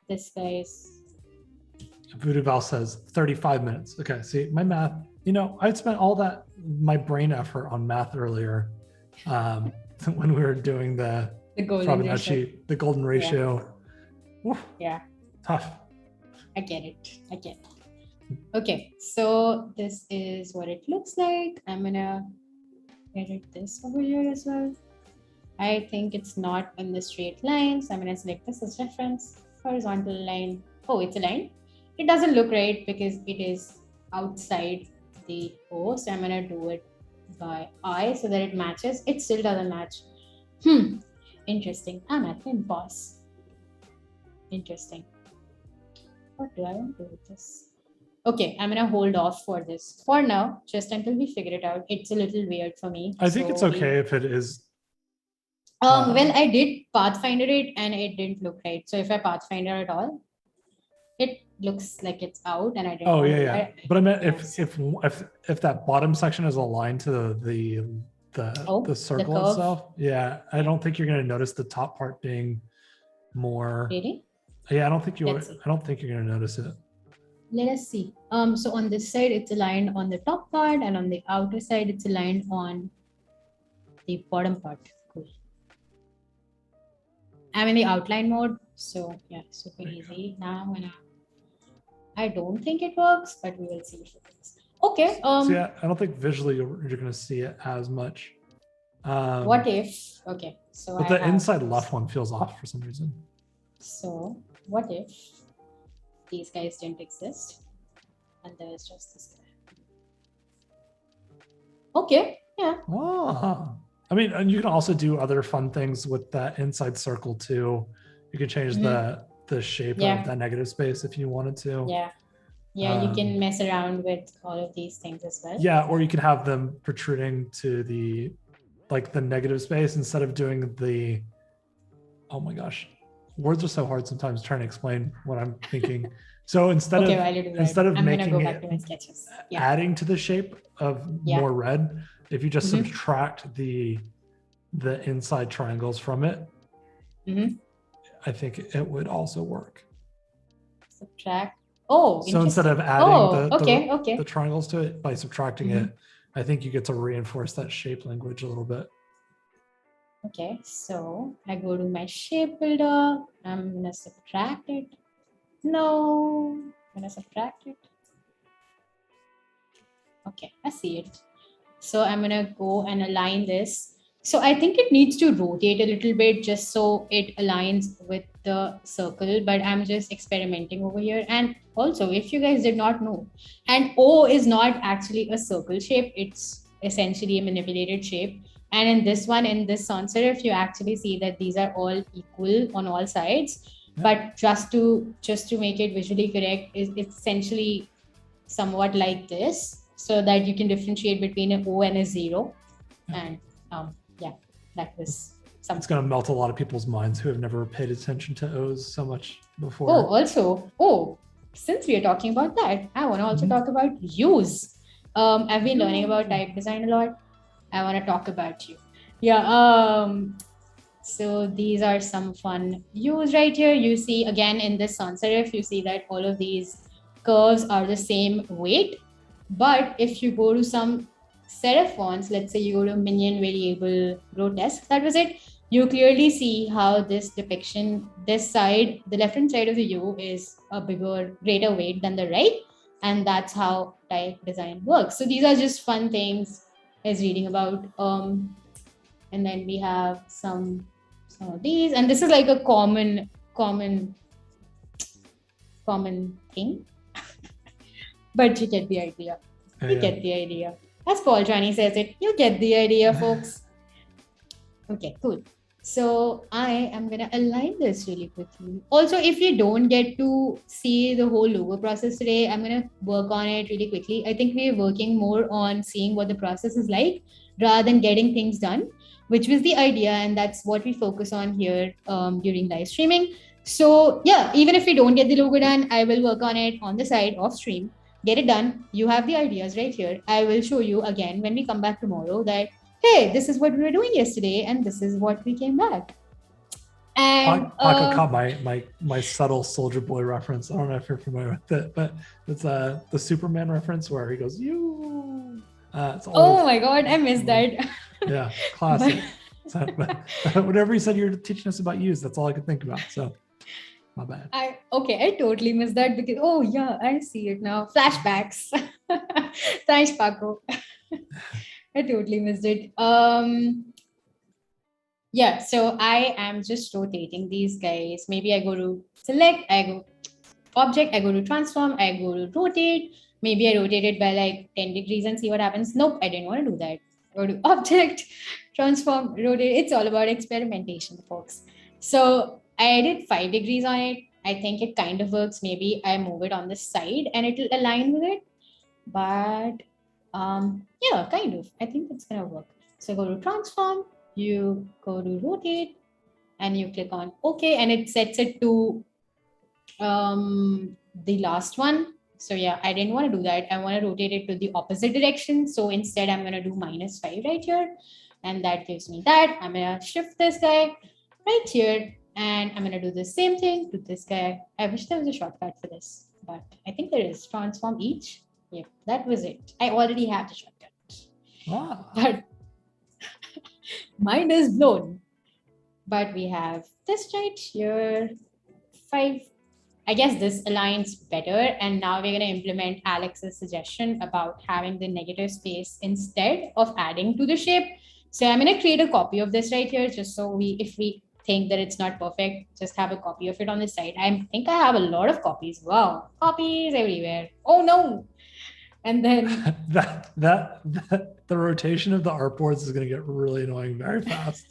This guy's. Voodoo Val says 35 minutes. Okay, see, my math, I'd spent all that, my brain effort on math earlier when we were doing the golden ratio. The golden ratio. Yeah. Tough. I get it. Okay, so this is what it looks like. I'm gonna edit this over here as well. I think it's not in the straight line, so I'm gonna select this as reference. Horizontal line. Oh, it's a line. It doesn't look right because it is outside the O, so I'm gonna do it by I so that it matches. It still doesn't match. Interesting. I'm at the impasse. Interesting. What do I want to do with this? Okay, I'm gonna hold off for this for now, just until we figure it out. It's a little weird for me. I think it's okay if it is. Well, I did Pathfinder it and it didn't look right. So if I Pathfinder at all, it looks like it's out, and I didn't. Oh yeah. But I meant if that bottom section is aligned to the circle itself, yeah, I don't think you're going to notice the top part being more. Really? Yeah, I don't think you're going to notice it. Let us see. So on this side, it's aligned on the top part, and on the outer side, it's aligned on the bottom part. Cool. I'm in the outline mode, so yeah, super easy. Now I'm gonna. I don't think it works, but we will see if it works. Okay. So yeah, I don't think visually you're going to see it as much. What if? Okay, so but the inside left one feels off for some reason. So what if these guys didn't exist and there's just this guy? Okay. Yeah. Oh. I mean, and you can also do other fun things with that inside circle too. You can change the shape of that negative space if you wanted to. Yeah, you can mess around with all of these things as well. Yeah, or you can have them protruding to the negative space instead of doing the, oh my gosh, words are so hard sometimes trying to explain what I'm thinking. So instead of making it adding to the shape of more red, if you just subtract the inside triangles from it, I think it would also work. Subtract. Oh, so instead of adding the triangles to it, by subtracting it, I think you get to reinforce that shape language a little bit. Okay, so I go to my shape builder. I'm gonna subtract it. No, I'm gonna subtract it. Okay, I see it. So I'm gonna go and align this. So I think it needs to rotate a little bit just so it aligns with the circle, but I'm just experimenting over here. And also, if you guys did not know, and O is not actually a circle shape, it's essentially a manipulated shape. And in this one, in this sans serif, you actually see that these are all equal on all sides. Yeah. But just to make it visually correct, it's essentially somewhat like this. so that you can differentiate between an O and a 0. And yeah, that was something. It's going to melt a lot of people's minds who have never paid attention to O's so much before. Since we are talking about that, I want to also talk about U's. I've been learning about type design a lot. I want to talk about you. Yeah. So these are some fun U's right here. You see again in this sans serif, you see that all of these curves are the same weight. But if you go to some serif fonts, let's say you go to minion variable grotesque, that was it. You clearly see how this depiction, this side, the left-hand side of the U is a greater weight than the right. And that's how type design works. So these are just fun things I was reading about. And then we have some of these. And this is like a common thing. But you get the idea. You get the idea. As Paul Chani says it, you get the idea, folks. Okay, cool. So I am going to align this really quickly. Also, if you don't get to see the whole logo process today, I'm going to work on it really quickly. I think we're working more on seeing what the process is like rather than getting things done, which was the idea. And that's what we focus on here during live streaming. So yeah, even if we don't get the logo done, I will work on it on the side off stream. Get it done. You have the ideas right here. I will show you again when we come back tomorrow that, hey, this is what we were doing yesterday, and this is what we came back. And Paco caught my subtle Soldier Boy reference. I don't know if you're familiar with it, but it's the Superman reference where he goes, "You." Oh my God, I missed that. Yeah, classic. but whatever you said, you're teaching us about use. That's all I could think about. So, my bad. I totally missed that because I see it now. Flashbacks. Thanks, Paco. I totally missed it. Yeah, so I am just rotating these guys. Maybe I go to select, I go object, I go to transform, I go to rotate. Maybe I rotate it by like 10 degrees and see what happens. Nope, I didn't want to do that. Go to object, transform, rotate. It's all about experimentation, folks. So I did 5 degrees on it. I think it kind of works. Maybe I move it on the side and it will align with it. But yeah, kind of. I think it's gonna work. So go to transform, you go to rotate, and you click on OK, and it sets it to the last one. So yeah, I didn't want to do that. I want to rotate it to the opposite direction. So instead, I'm gonna do -5 right here, and that gives me that. I'm gonna shift this guy right here, and I'm gonna do the same thing to this guy. I wish there was a shortcut for this, but I think there is. Transform each. Yep, that was it. I already have the shortcut. Wow. But mind is blown. But we have this right here. 5. I guess this aligns better. And now we're going to implement Alex's suggestion about having the negative space instead of adding to the shape. So I'm going to create a copy of this right here, just so if we think that it's not perfect, just have a copy of it on the side. I think I have a lot of copies. Wow, copies everywhere. Oh no. And then the rotation of the artboards is going to get really annoying very fast.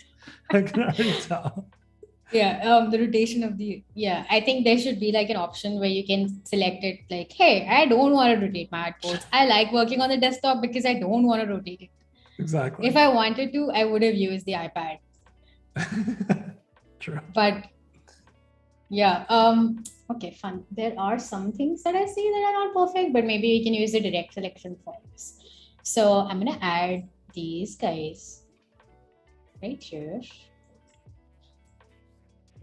I can already tell. Yeah, the rotation of I think there should be like an option where you can select it like, hey, I don't want to rotate my artboards. I like working on the desktop because I don't want to rotate it. Exactly. If I wanted to, I would have used the iPad. True. But yeah, okay, fun. There are some things that I see that are not perfect, but maybe we can use the direct selection for this. So I'm going to add these guys right here.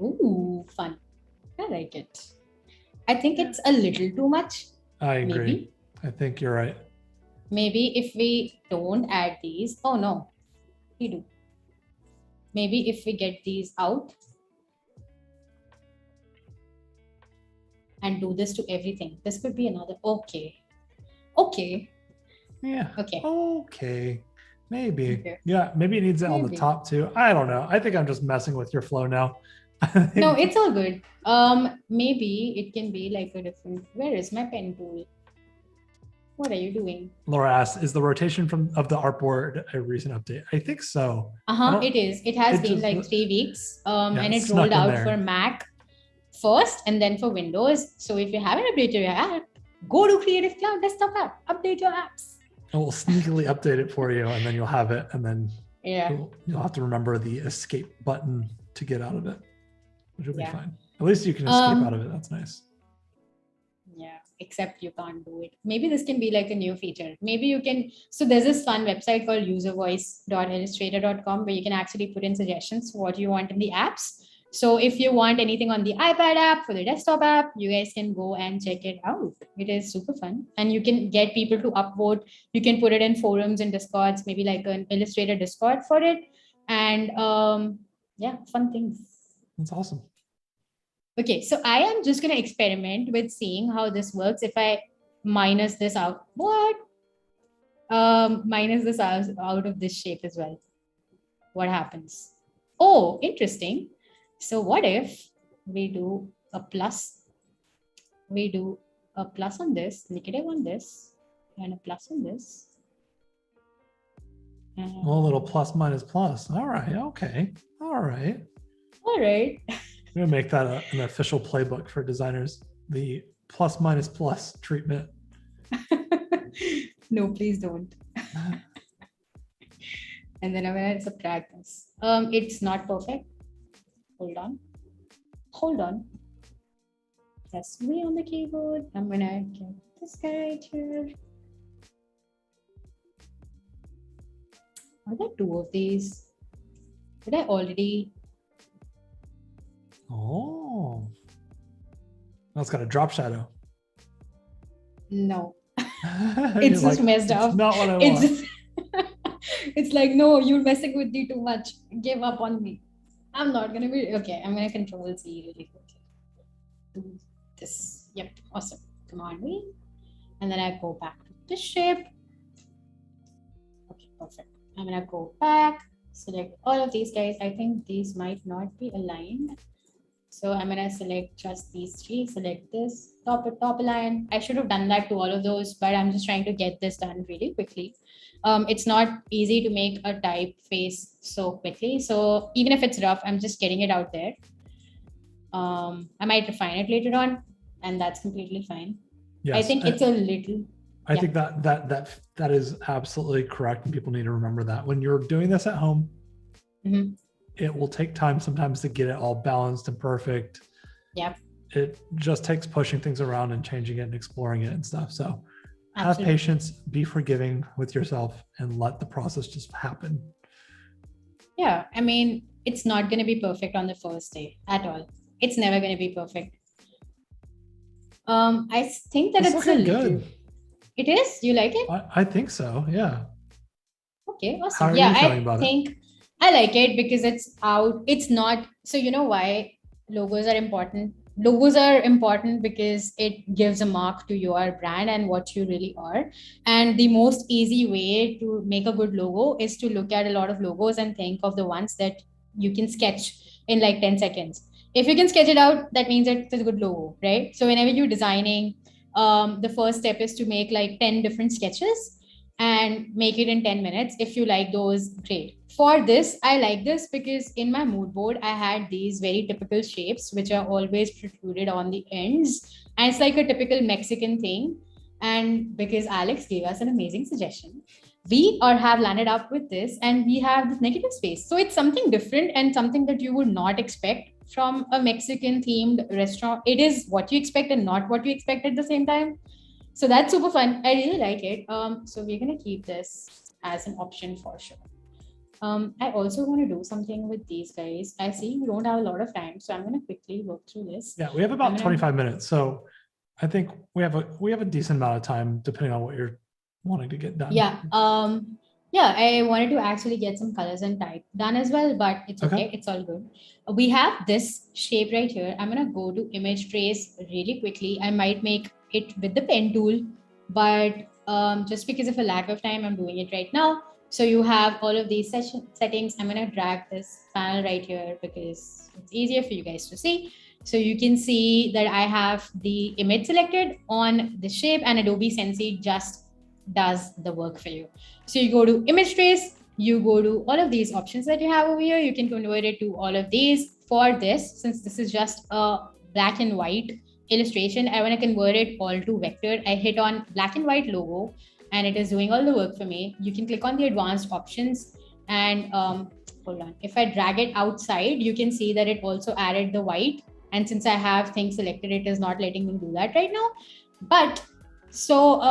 Ooh, fun. I like it. I think it's a little too much. I agree. Maybe. I think you're right. Maybe if we don't add these, oh no, we do. Maybe if we get these out and do this to everything, this could be another, okay. Yeah. Okay. Okay. Maybe. Okay. Yeah. Maybe it needs it on the top too. I don't know. I think I'm just messing with your flow now. No, it's all good. Maybe it can be like a different, where is my pen tool? What are you doing? Laura asks, is the rotation of the artboard a recent update? I think so. It is. It has been like 3 weeks. And it rolled out for Mac first and then for Windows. So if you haven't updated your app, go to Creative Cloud Desktop app, update your apps. And we'll sneakily update it for you, and then you'll have it, and then Yeah. you'll have to remember the escape button to get out of it, which will be Yeah. fine. At least you can escape out of it. That's nice. Yeah, except you can't do it. Maybe this can be like a new feature. Maybe you can. So there's this fun website called uservoice.illustrator.com where you can actually put in suggestions for what you want in the apps. So if you want anything on the iPad app for the desktop app, you guys can go and check it out. It is super fun. And you can get people to upvote. You can put it in forums and discords, maybe like an Illustrator Discord for it. And yeah, fun things. That's awesome. Okay, so I am just going to experiment with seeing how this works. If I minus this out, minus this out of this shape as well. What happens? Oh, interesting. So what if we do a plus? We do a plus on this, negative on this, and a plus on this. A little plus minus plus. All right. Okay. All right. All right. I'm going to make that an official playbook for designers. The plus minus plus treatment. No, please don't. And then I'm going to subtract this. It's not perfect. Hold on. Press V on the keyboard. I'm going to get this guy right here. Are there two of these? Did I already? Oh. Now it's got a drop shadow. No. It's just messed up. It's not what I want. It's like, no, you're messing with me too much. Give up on me. I'm not going to be... Okay, I'm going to Control C really quickly. Do this. Yep, awesome. Command V. And then I go back to this shape. Okay, perfect. I'm going to go back, select all of these guys. I think these might not be aligned. So I'm going to select just these three, select this, top align. I should have done that to all of those, but I'm just trying to get this done really quickly. It's not easy to make a typeface so quickly. So even if it's rough, I'm just getting it out there. I might refine it later on, and that's completely fine. Yes, I think it's a little... I think that is absolutely correct, and people need to remember that when you're doing this at home, it will take time sometimes to get it all balanced and perfect. Yep. It just takes pushing things around and changing it and exploring it and stuff. So Absolutely. Have patience, be forgiving with yourself, and let the process just happen. Yeah, I mean, it's not going to be perfect on the first day at all. It's never going to be perfect. I think that it's a little good. It is? You like it? I think so, yeah. Okay, awesome. How are you feeling about it? I like it because it's out. It's not, so you know why logos are important? Logos are important because it gives a mark to your brand and what you really are. And the most easy way to make a good logo is to look at a lot of logos and think of the ones that you can sketch in like 10 seconds. If you can sketch it out, that means it's a good logo, right? So whenever you're designing, the first step is to make like 10 different sketches and make it in 10 minutes. If you like those, great. For this, I like this because in my mood board, I had these very typical shapes, which are always protruded on the ends. And it's like a typical Mexican thing. And because Alex gave us an amazing suggestion, we have landed up with this, and we have this negative space. So it's something different and something that you would not expect from a Mexican themed restaurant. It is what you expect and not what you expect at the same time. So that's super fun. I really like it. So we're going to keep this as an option for sure. I also want to do something with these guys. I see we don't have a lot of time, so I'm going to quickly work through this. Yeah, we have about 25 minutes. So I think we have a decent amount of time depending on what you're wanting to get done. Yeah. Yeah, I wanted to actually get some colors and type done as well, but it's okay. It's all good. We have this shape right here. I'm going to go to image trace really quickly. I might make it with the pen tool, but just because of a lack of time, I'm doing it right now. So you have all of these settings. I'm going to drag this panel right here because it's easier for you guys to see. So you can see that I have the image selected on the shape, and Adobe Sensei just does the work for you. So you go to image trace, you go to all of these options that you have over here. You can convert it to all of these. For this, since this is just a black and white illustration, I want to convert it all to vector. I hit on black and white logo. and it is doing all the work for me. You can click on the advanced options and hold on. If I drag it outside, you can see that it also added the white. And since I have things selected, it is not letting me do that right now. But so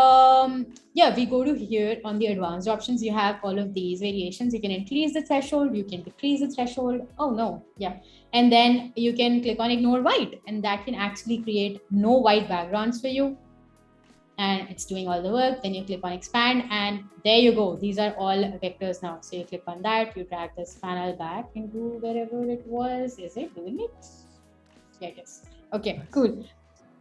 yeah, we go to here on the advanced options. You have all of these variations. You can increase the threshold, you can decrease the threshold. Oh no, yeah. And then you can click on ignore white, and that can actually create no white backgrounds for you. And it's doing all the work. Then you click on expand, and there you go. These are all vectors now. So you click on that, you drag this panel back into wherever it was. Is it doing it? Yeah, it is. Okay, nice. Cool.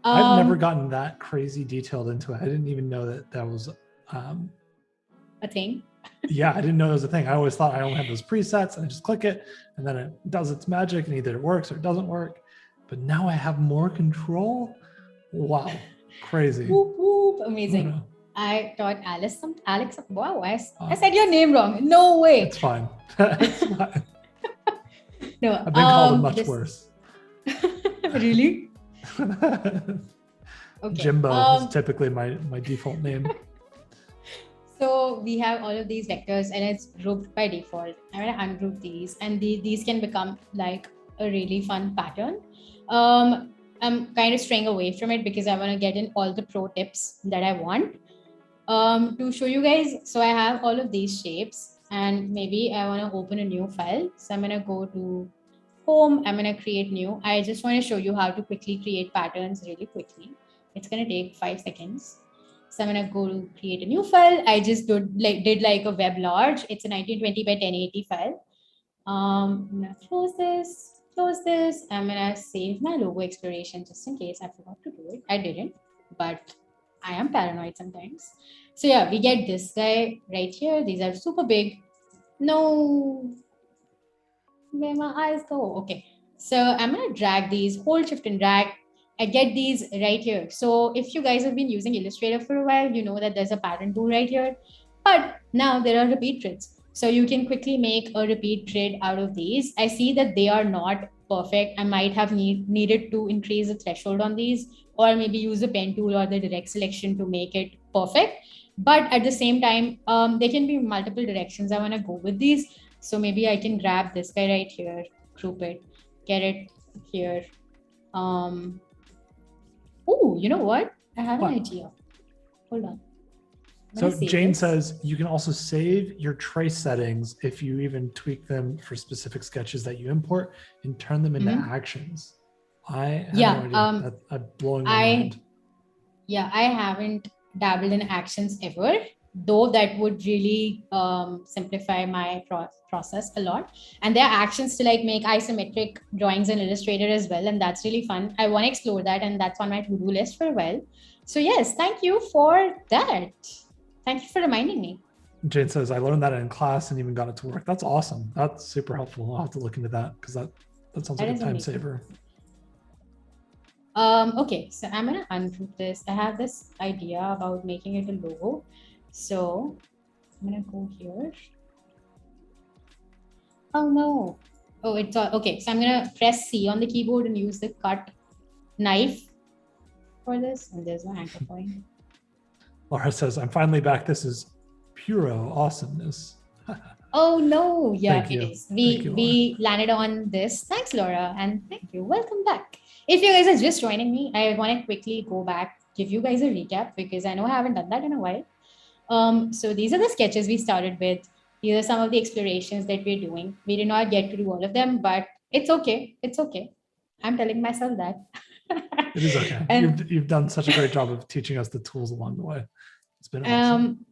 I've never gotten that crazy detailed into it. I didn't even know that was a thing. Yeah, I didn't know it was a thing. I always thought I only have those presets and I just click it and then it does its magic and either it works or it doesn't work. But now I have more control. Wow, crazy. Whoop, whoop. Amazing. I taught Alex. Wow, I said your name wrong. No way. It's fine. It's fine. No, I've been called much worse. Really? Okay. Jimbo is typically my default name. So we have all of these vectors and it's grouped by default. I'm going to ungroup these, and these can become like a really fun pattern. I'm kind of straying away from it because I want to get in all the pro tips that I want to show you guys. So I have all of these shapes and maybe I want to open a new file. So I'm going to go to home. I'm going to create new. I just want to show you how to quickly create patterns really quickly. It's going to take 5 seconds. So I'm going to go to create a new file. I just did like a web large. It's a 1920 by 1080 file. I'm going to close this. I'm going to save my logo exploration just in case I forgot to do it. I didn't, but I am paranoid sometimes. So yeah, we get this guy right here. These are super big. No, where my eyes go? Okay, so I'm going to drag these, hold shift and drag. I get these right here. So if you guys have been using Illustrator for a while, you know that there's a pattern tool right here, but now there are repeat grids. So you can quickly make a repeat grid out of these. I see that they are not perfect. I might have needed to increase the threshold on these, or maybe use the pen tool or the direct selection to make it perfect. But at the same time, there can be multiple directions I want to go with these. So maybe I can grab this guy right here, group it, get it here. Oh, you know what? I have an idea. Hold on. So Jane says you can also save your trace settings if you even tweak them for specific sketches that you import and turn them into actions. I have no idea. That's blowing my mind. Yeah, I haven't dabbled in actions ever, though that would really simplify my process a lot. And there are actions to like make isometric drawings in Illustrator as well, and that's really fun. I want to explore that, and that's on my to-do list for a while. So yes, thank you for that. Thank you for reminding me. Jane says, I learned that in class and even got it to work. That's awesome. That's super helpful. I'll have to look into that because that sounds like a time saver. Okay, so I'm going to ungroup this. I have this idea about making it a logo. So I'm going to go here. Oh, no. Oh, it's okay. So I'm going to press C on the keyboard and use the cut knife for this. And there's no anchor point. Laura says, I'm finally back. This is pure awesomeness. Oh, no. Yeah, it is. We landed on this. Thanks, Laura. And thank you. Welcome back. If you guys are just joining me, I want to quickly go back, give you guys a recap because I know I haven't done that in a while. So these are the sketches we started with. These are some of the explorations that we're doing. We did not get to do all of them, but it's okay. It's okay. I'm telling myself that. It is okay. And you've done such a great job of teaching us the tools along the way. It's been awesome.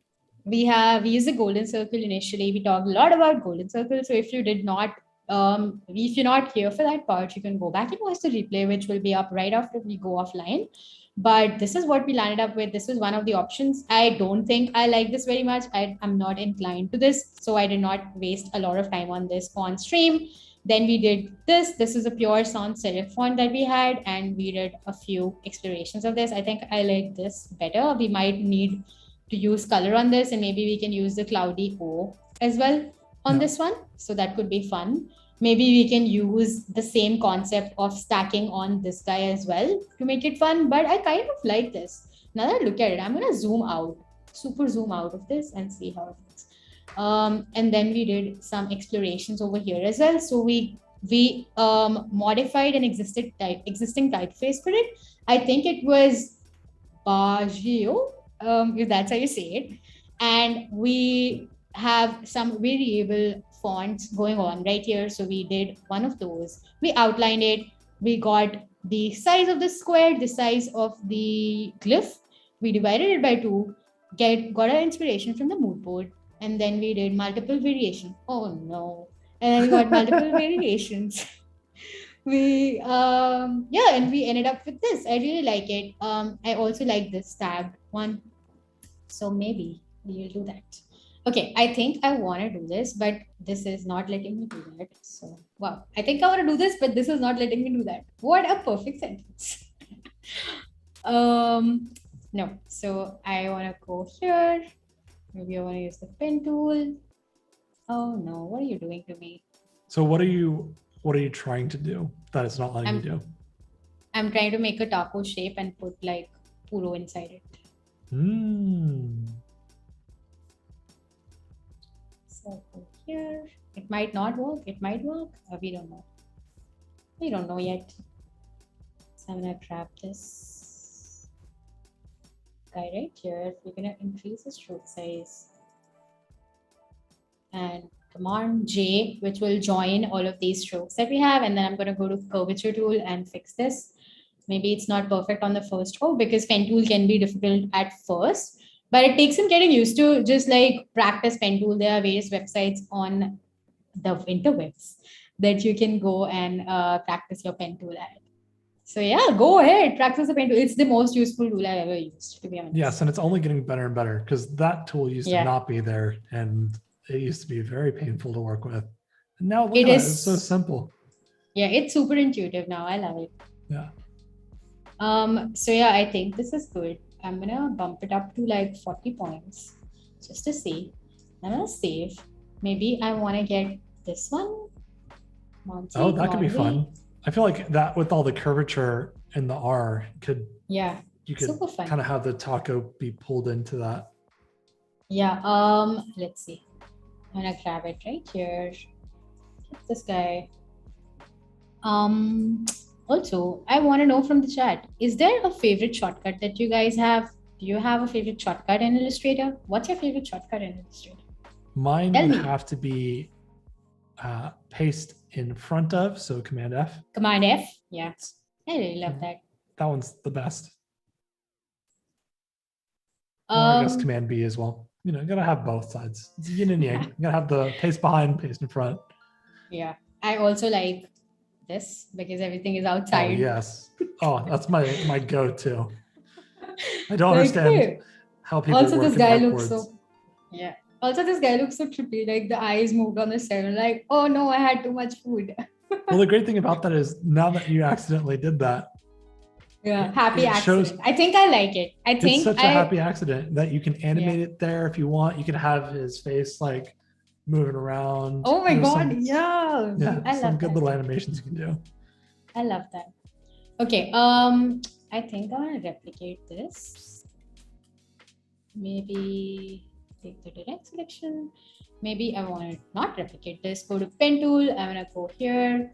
We used the golden circle initially. We talked a lot about golden circle. So if you did not, if you're not here for that part, you can go back and watch the replay, which will be up right after we go offline. But this is what we landed up with. This was one of the options. I don't think I like this very much. I'm not inclined to this. So I did not waste a lot of time on this on stream. Then we did this. This is a pure sans serif font that we had, and we did a few explorations of this. I think I like this better. We might need to use color on this, and maybe we can use the cloudy O as well on this one. So that could be fun. Maybe we can use the same concept of stacking on this guy as well to make it fun. But I kind of like this. Now that I look at it, I'm going to zoom out. super zoom out of this and see how it looks. And then we did some explorations over here as well. So we modified an existing typeface for it. I think it was Baggio, if that's how you say it. And we have some variable fonts going on right here. So we did one of those. We outlined it. We got the size of the square, the size of the glyph. We divided it by 2, got our inspiration from the mood board, and then we did multiple variation. Oh no. And then we got multiple variations. We and we ended up with this. I really like it. I also like this tagged one. So maybe we'll do that. Okay, I think I want to do this, but this is not letting me do that. So wow, I think I want to do this, but this is not letting me do that. What a perfect sentence. No, so I want to go here. Maybe I want to use the pen tool. Oh no, what are you doing to me? So what are you trying to do that it's not letting you do? I'm trying to make a taco shape and put like puro inside it. So here, it might not work. It might work. We don't know. We don't know yet. So I'm gonna grab this guy right here. We're gonna increase the stroke size and Command J, which will join all of these strokes that we have. And then I'm going to go to curvature tool and fix this. Maybe it's not perfect on the first row because pen tool can be difficult at first, but it takes some getting used to. Just like practice pen tool. There are various websites on the interwebs that you can go and practice your pen tool at. So yeah, go ahead, practice the pen tool. It's the most useful tool I've ever used, to be honest. Yes, and it's only getting better and better because that tool used to not be there, and it used to be very painful to work with. And now look at it, it's so simple. Yeah, it's super intuitive now. I love it. Yeah. So yeah, I think this is good. I'm gonna bump it up to like 40 points just to see. I'm gonna save. Maybe I want to get this one. Oh, that could be fun. I feel like that with all the curvature in the R could. Yeah. You could kind of have the taco be pulled into that. Yeah. Let's see. I'm gonna grab it right here. Get this guy. Also, I want to know from the chat, is there a favorite shortcut that you guys have? Do you have a favorite shortcut in Illustrator? What's your favorite shortcut in Illustrator? Mine would have to be paste in front of, so Command F. Command F, yeah. I really love that. That one's the best. I guess Command B as well. You know, you gotta have both sides. It's yin and yang. You gotta have the paste behind, paste in front. Yeah, I also like this because everything is outside. Oh yes. Oh, that's my go-to. I don't understand how people also work this guy looks so. Yeah. Also, this guy looks so trippy. Like the eyes moved on the center. Like, oh no, I had too much food. Well, the great thing about that is now that you accidentally did that. Yeah, happy accident. I think I like it. I think it's such a happy accident that you can animate it there if you want. You can have his face like moving around. Oh my god, yeah. I love some good little animations you can do. I love that. Okay, I think I want to replicate this. Maybe take the direct selection. Maybe I want to not replicate this. Go to pen tool. I'm gonna go here.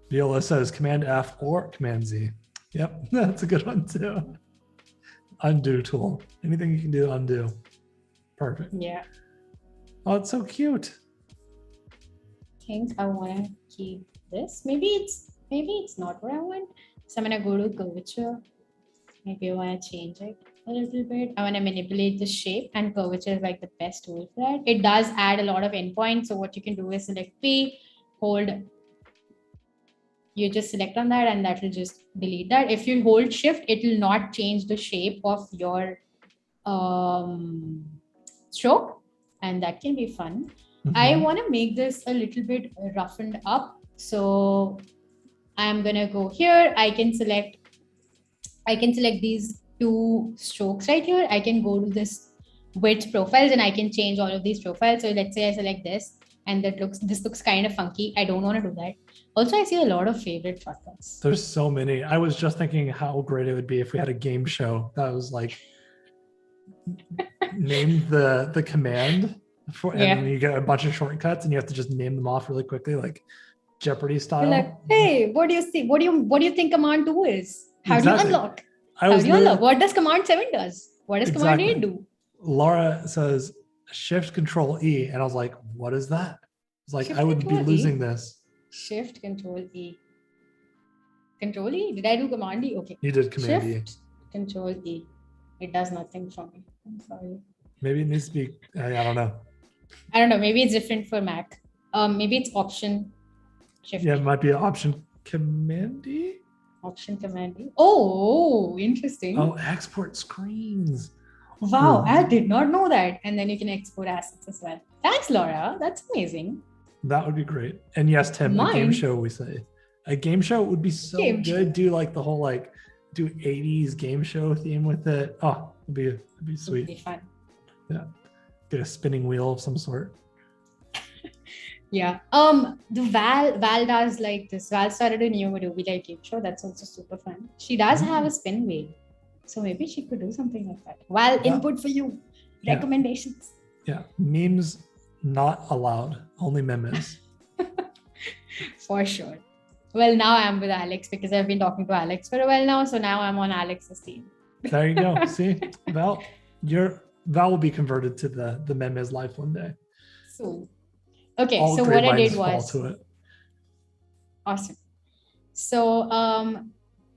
Viola says Command F or Command Z. Yep, that's a good one too. Undo tool. Anything you can do, undo. Perfect. Yeah. Oh, it's so cute. I think I want to keep this. Maybe it's not what I want. So I'm gonna go to curvature. Maybe I want to change it a little bit. I want to manipulate the shape, and curvature is like the best tool for that. It does add a lot of endpoints. So what you can do is select P, hold. You just select on that and that will just delete that. If you hold shift, it will not change the shape of your stroke, and that can be fun. I want to make this a little bit roughened up. So I'm going to go here. I can select these 2 strokes right here. I can go to this width profiles and I can change all of these profiles. So let's say I select this and this looks kind of funky. I don't want to do that. Also, I see a lot of favorite shortcuts. There's so many. I was just thinking how great it would be if we had a game show that was like name the command and Yeah. then you get a bunch of shortcuts and you have to just name them off really quickly, like Jeopardy style. You're like, hey, what do you see? What do you think command 2 is? How do you Exactly. unlock? How do you unlock? What does command 7 does? What does command 8 do? Laura says Shift Control E, and I was like, what is that? It's like, Shift I would be losing this. Shift Control E. Control E? Did I do Command E? Okay. You did Command Shift, E. Control E. It does nothing for me. I'm sorry. Maybe it needs to be, I don't know. I don't know. Maybe it's different for Mac. Maybe it's Option Shift. Yeah, it might be Option Command E. Option Command E. Oh, interesting. Oh, export screens. Wow, I did not know that. And then you can export assets as well. Thanks, Laura. That's amazing. That would be great. And yes, Tim, a game show, we say. A game show would be so good. Do like the whole do 80s game show theme with it. Oh, it'd be sweet. It'd be fun. Yeah. Get a spinning wheel of some sort. Yeah. The Val does like this. Val started a new Adobe game show. That's also super fun. She does have a spin wheel. So maybe she could do something like that. Val, input for you. Recommendations. Yeah. Memes not allowed. Only memes. For sure. Well, now I'm with Alex because I've been talking to Alex for a while now. So now I'm on Alex's team. There you go. See, Val will be converted to the memes life one day. Soon. Okay, so what I did was awesome. So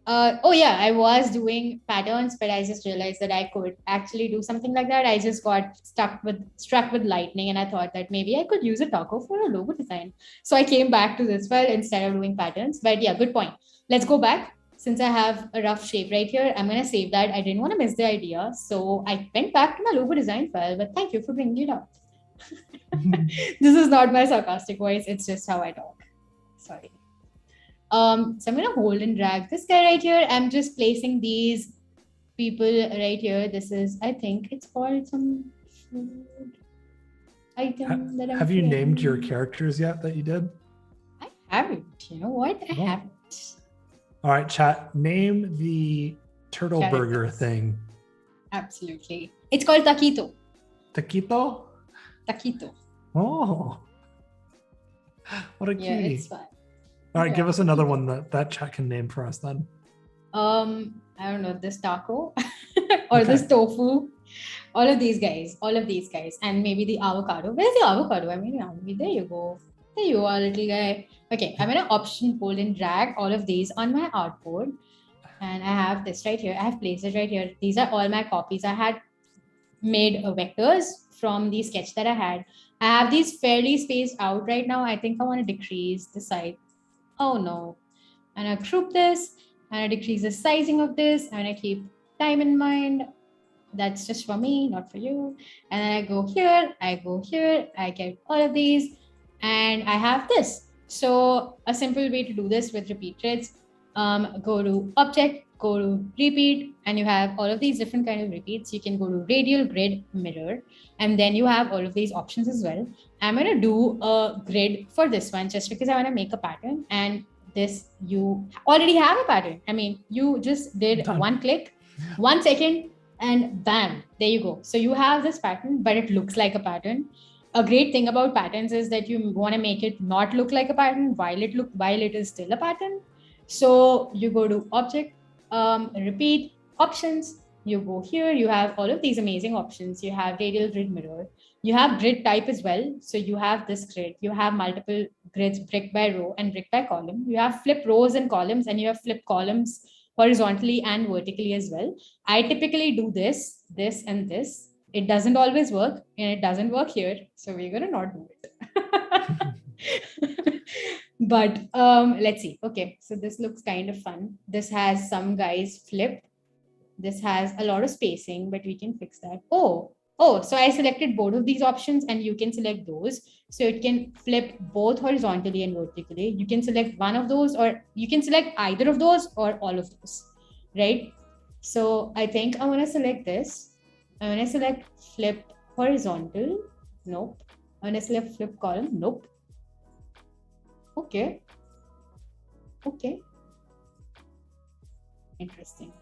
I was doing patterns, but I just realized that I could actually do something like that. I just got struck with lightning, and I thought that maybe I could use a taco for a logo design. So I came back to this file instead of doing patterns. But yeah, good point. Let's go back. Since I have a rough shape right here, I'm going to save that. I didn't want to miss the idea. So I went back to my logo design file, but thank you for bringing it up. This is not my sarcastic voice. It's just how I talk. Sorry. So I'm going to hold and drag this guy right here. I'm just placing these people right here. This is, I think it's called some food item that I'm Have you named your characters yet that you did? I haven't. You know what? I haven't. All right, chat. Name the turtle burger thing. Absolutely. It's called taquito. Taquito? Taquito. Oh. What a cutie. Yeah, it's fun. All right, give us another one that chat can name for us then. I don't know, this taco or this tofu. All of these guys. And maybe the avocado. Where's the avocado? I mean, there you go. There you are, little guy. Okay, I'm going to option hold and drag all of these on my artboard. And I have this right here. I have placed it right here. These are all my copies. I had made vectors from the sketch that I had. I have these fairly spaced out right now. I think I want to decrease the size. Oh no. And I group this and I decrease the sizing of this and I keep time in mind. That's just for me, not for you. And then I go here, I get all of these and I have this. So a simple way to do this with repeat threads, go to object, go to repeat, and you have all of these different kind of repeats. You can go to radial, grid, mirror, and then you have all of these options as well. I'm going to do a grid for this one just because I want to make a pattern, and this you already have a pattern. I mean, you just did one click, 1 second, and bam, there you go. So you have this pattern, but it looks like a pattern. A great thing about patterns is that you want to make it not look like a pattern while it is still a pattern. So you go to object, repeat, options, you go here, you have all of these amazing options. You have radial, grid, mirror. You have grid type as well. So you have this grid, you have multiple grids, brick by row and brick by column. You have flip rows and columns, and you have flip columns horizontally and vertically as well. I typically do this, and this. It doesn't always work, and it doesn't work here. So we're going to not do it. But let's see. Okay, so this looks kind of fun. This has some guys flip. This has a lot of spacing, but we can fix that. Oh, so I selected both of these options, and you can select those. So it can flip both horizontally and vertically. You can select one of those, or you can select either of those or all of those, right? So I think I want to select this. I'm going to select flip horizontal. Nope. I'm going to select flip column. Nope. Okay. Interesting.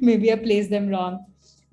Maybe I placed them wrong.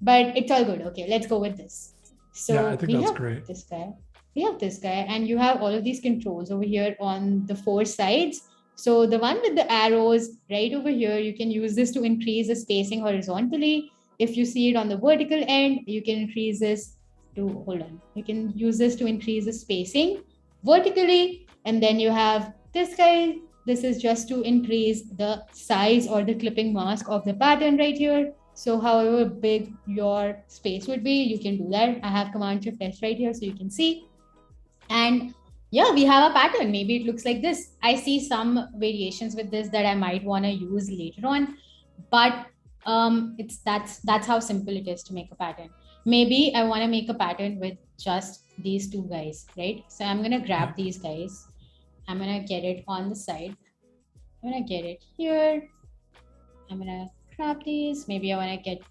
but it's all good. Okay, let's go with this. So yeah, I think that's great. This guy. We have this guy, and you have all of these controls over here on the 4 sides. So the one with the arrows right over here, you can use this to increase the spacing horizontally. If you see it on the vertical end, you can increase this to, hold on, you can use this to increase the spacing vertically. And then you have this guy. This is just to increase the size or the clipping mask of the pattern right here. So however big your space would be, you can do that. I have Command Shift S right here so you can see. And yeah, we have a pattern. Maybe it looks like this. I see some variations with this that I might want to use later on, but that's how simple it is to make a pattern. Maybe I want to make a pattern with just these 2 guys, right? So I'm going to grab these guys. I'm going to get it on the side. I'm going to get it here. I'm going to grab these. Maybe I want to get,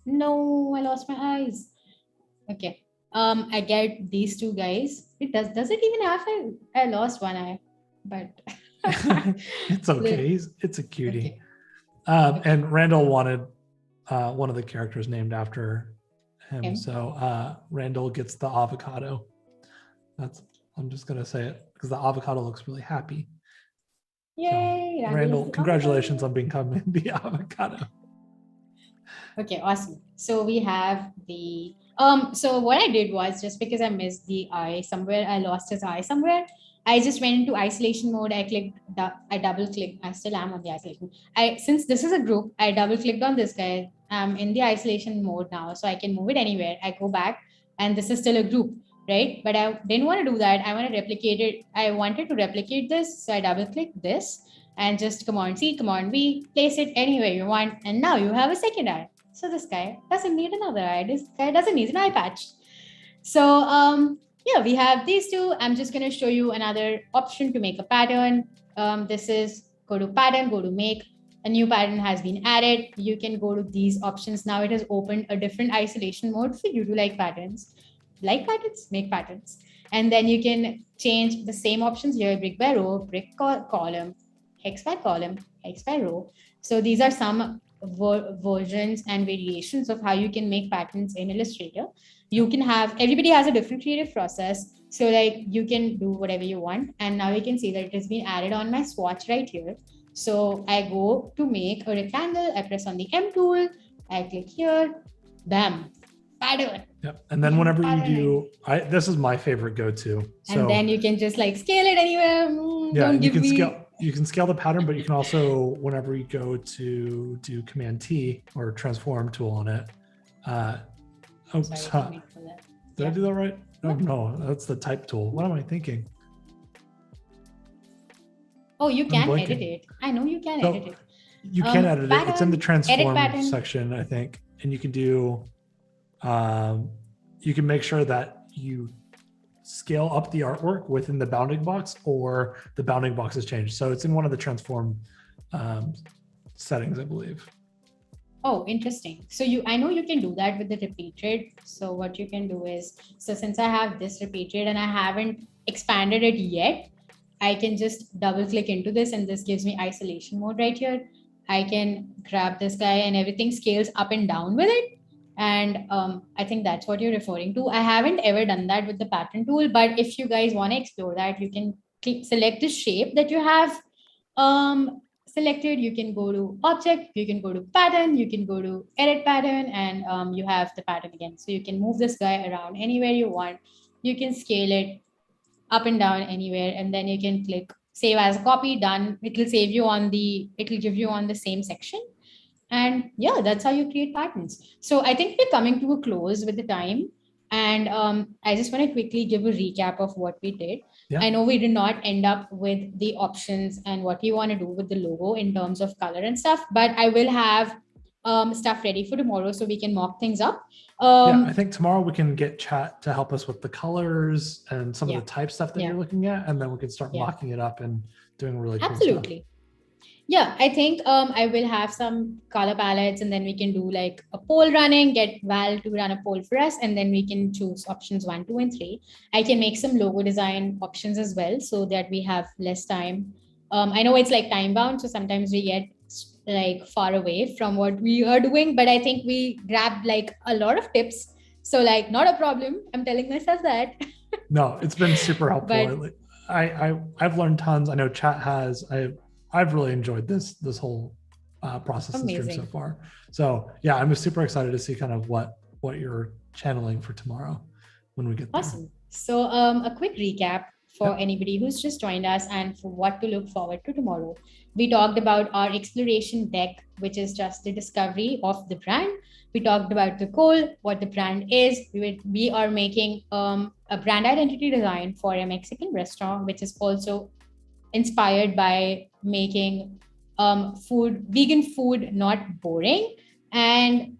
no, I lost my eyes. Okay. I get these 2 guys. It does it even have I lost one eye, but it's okay. It's a cutie. Okay. And Randall wanted one of the characters named after him. Okay. So Randall gets the avocado. I'm just gonna say it because the avocado looks really happy. Yay! So, Randall, congratulations on becoming the avocado. Okay, awesome. So we have the so what I did was, just because I missed the eye somewhere, I lost his eye somewhere, I just went into isolation mode. I double clicked. I still am on the isolation. Since this is a group, I double clicked on this guy. I'm in the isolation mode now, so I can move it anywhere. I go back and this is still a group, right? But I didn't want to do that. I want to replicate it. I wanted to replicate this. So I double click this and just Command C, Command V, place it anywhere you want. And now you have a second eye. So this guy doesn't need another eye. This guy doesn't need an eye patch. So yeah, we have these 2. I'm just going to show you another option to make a pattern. This is go to pattern, go to make. A new pattern has been added. You can go to these options. Now it has opened a different isolation mode for you to like patterns. Like patterns, make patterns. And then you can change the same options here, brick by row, brick column, hex by column, hex by row. So these are some versions and variations of how you can make patterns in Illustrator. You can have, everybody has a different creative process. So like you can do whatever you want. And now you can see that it has been added on my swatch right here. So I go to make a rectangle. I press on the M tool. I click here. Bam. Pattern. Yep. And then whenever you do, this is my favorite go-to. So, and then you can just like scale it anywhere. Yeah, you can scale the pattern, but you can also, whenever you go to do Command T or transform tool on it. Did I do that right? No, that's the type tool. What am I thinking? Oh, you can edit it. I know you can edit it. You can edit it. It's in the transform section, I think. And you can do, you can make sure that you scale up the artwork within the bounding box, or the bounding box is changed. So it's in one of the transform settings, I believe. Oh, interesting. So I know you can do that with the repeated. So what you can do is, so since I have this repeated and I haven't expanded it yet, I can just double click into this and this gives me isolation mode right here. I can grab this guy and everything scales up and down with it. And I think that's what you're referring to. I haven't ever done that with the pattern tool, but if you guys want to explore that, you can select the shape that you have selected. You can go to object, you can go to pattern, you can go to edit pattern, and you have the pattern again. So you can move this guy around anywhere you want. You can scale it up and down anywhere, and then you can click save as a copy. Done. It will save you on it'll give you on the same section. And yeah, that's how you create patterns. So I think we're coming to a close with the time. And I just want to quickly give a recap of what we did. Yeah. I know we did not end up with the options and what we want to do with the logo in terms of color and stuff, but I will have stuff ready for tomorrow so we can mock things up. Yeah, I think tomorrow we can get chat to help us with the colors and some of the type stuff that you're looking at, and then we can start mocking it up and doing really cool stuff. Yeah, I think I will have some color palettes, and then we can do like a poll running, get Val to run a poll for us, and then we can choose options 1, 2, and 3. I can make some logo design options as well so that we have less time. I know it's like time bound, so sometimes we get like far away from what we are doing, but I think we grabbed like a lot of tips. So like not a problem. I'm telling myself that. No, it's been super But helpful. I've learned tons. I know chat has. I've really enjoyed this whole process and stream so amazing. far. So yeah, I'm super excited to see kind of what you're channeling for tomorrow when we get there. Awesome. So a quick recap for anybody who's just joined us and for what to look forward to tomorrow. We talked about our exploration deck, which is just the discovery of the brand. We talked about the goal, what the brand is. We are making a brand identity design for a Mexican restaurant, which is also inspired by making vegan food not boring. And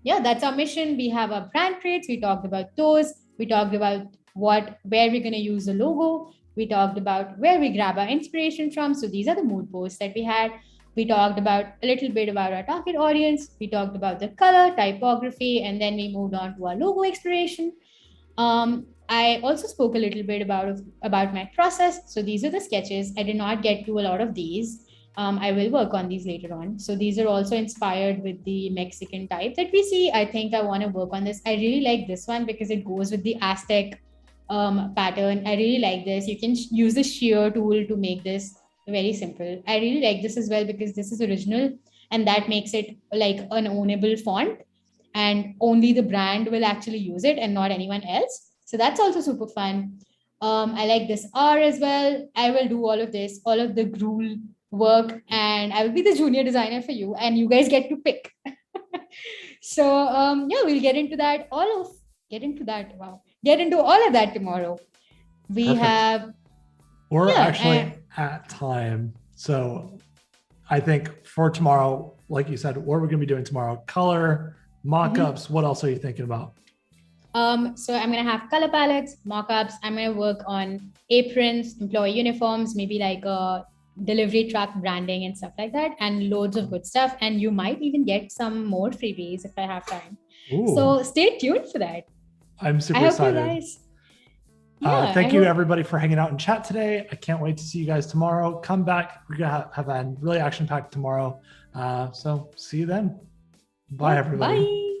yeah, that's our mission. We have our brand traits. We talked about those. We talked about where we're going to use the logo. We talked about where we grab our inspiration from. So these are the mood boards that we had. We talked about a little bit about our target audience. We talked about the color, typography, and then we moved on to our logo exploration. I also spoke a little bit about my process. So these are the sketches. I did not get to a lot of these. I will work on these later on. So these are also inspired with the Mexican type that we see. I think I want to work on this. I really like this one because it goes with the Aztec pattern. I really like this. You can use the shear tool to make this very simple. I really like this as well because this is original and that makes it like an ownable font and only the brand will actually use it and not anyone else. So that's also super fun. I like this R as well. I will do all of this, all of the gruel work, and I will be the junior designer for you, and you guys get to pick. So yeah, we'll get into that. Get into all of that tomorrow. We Perfect. have. We're Yeah, actually at time. So I think for tomorrow, like you said, what are we going to be doing tomorrow? Color, mockups. What else are you thinking about? So I'm going to have color palettes, mockups. I'm going to work on aprons, employee uniforms, maybe like a delivery truck branding and stuff like that, and loads of good stuff. And you might even get some more freebies if I have time. Ooh. So stay tuned for that. I'm super excited. I hope you guys. Yeah, thank you everybody for hanging out in chat today. I can't wait to see you guys tomorrow. Come back. We're going to have a really action-packed tomorrow. So see you then. Bye, everybody. Bye.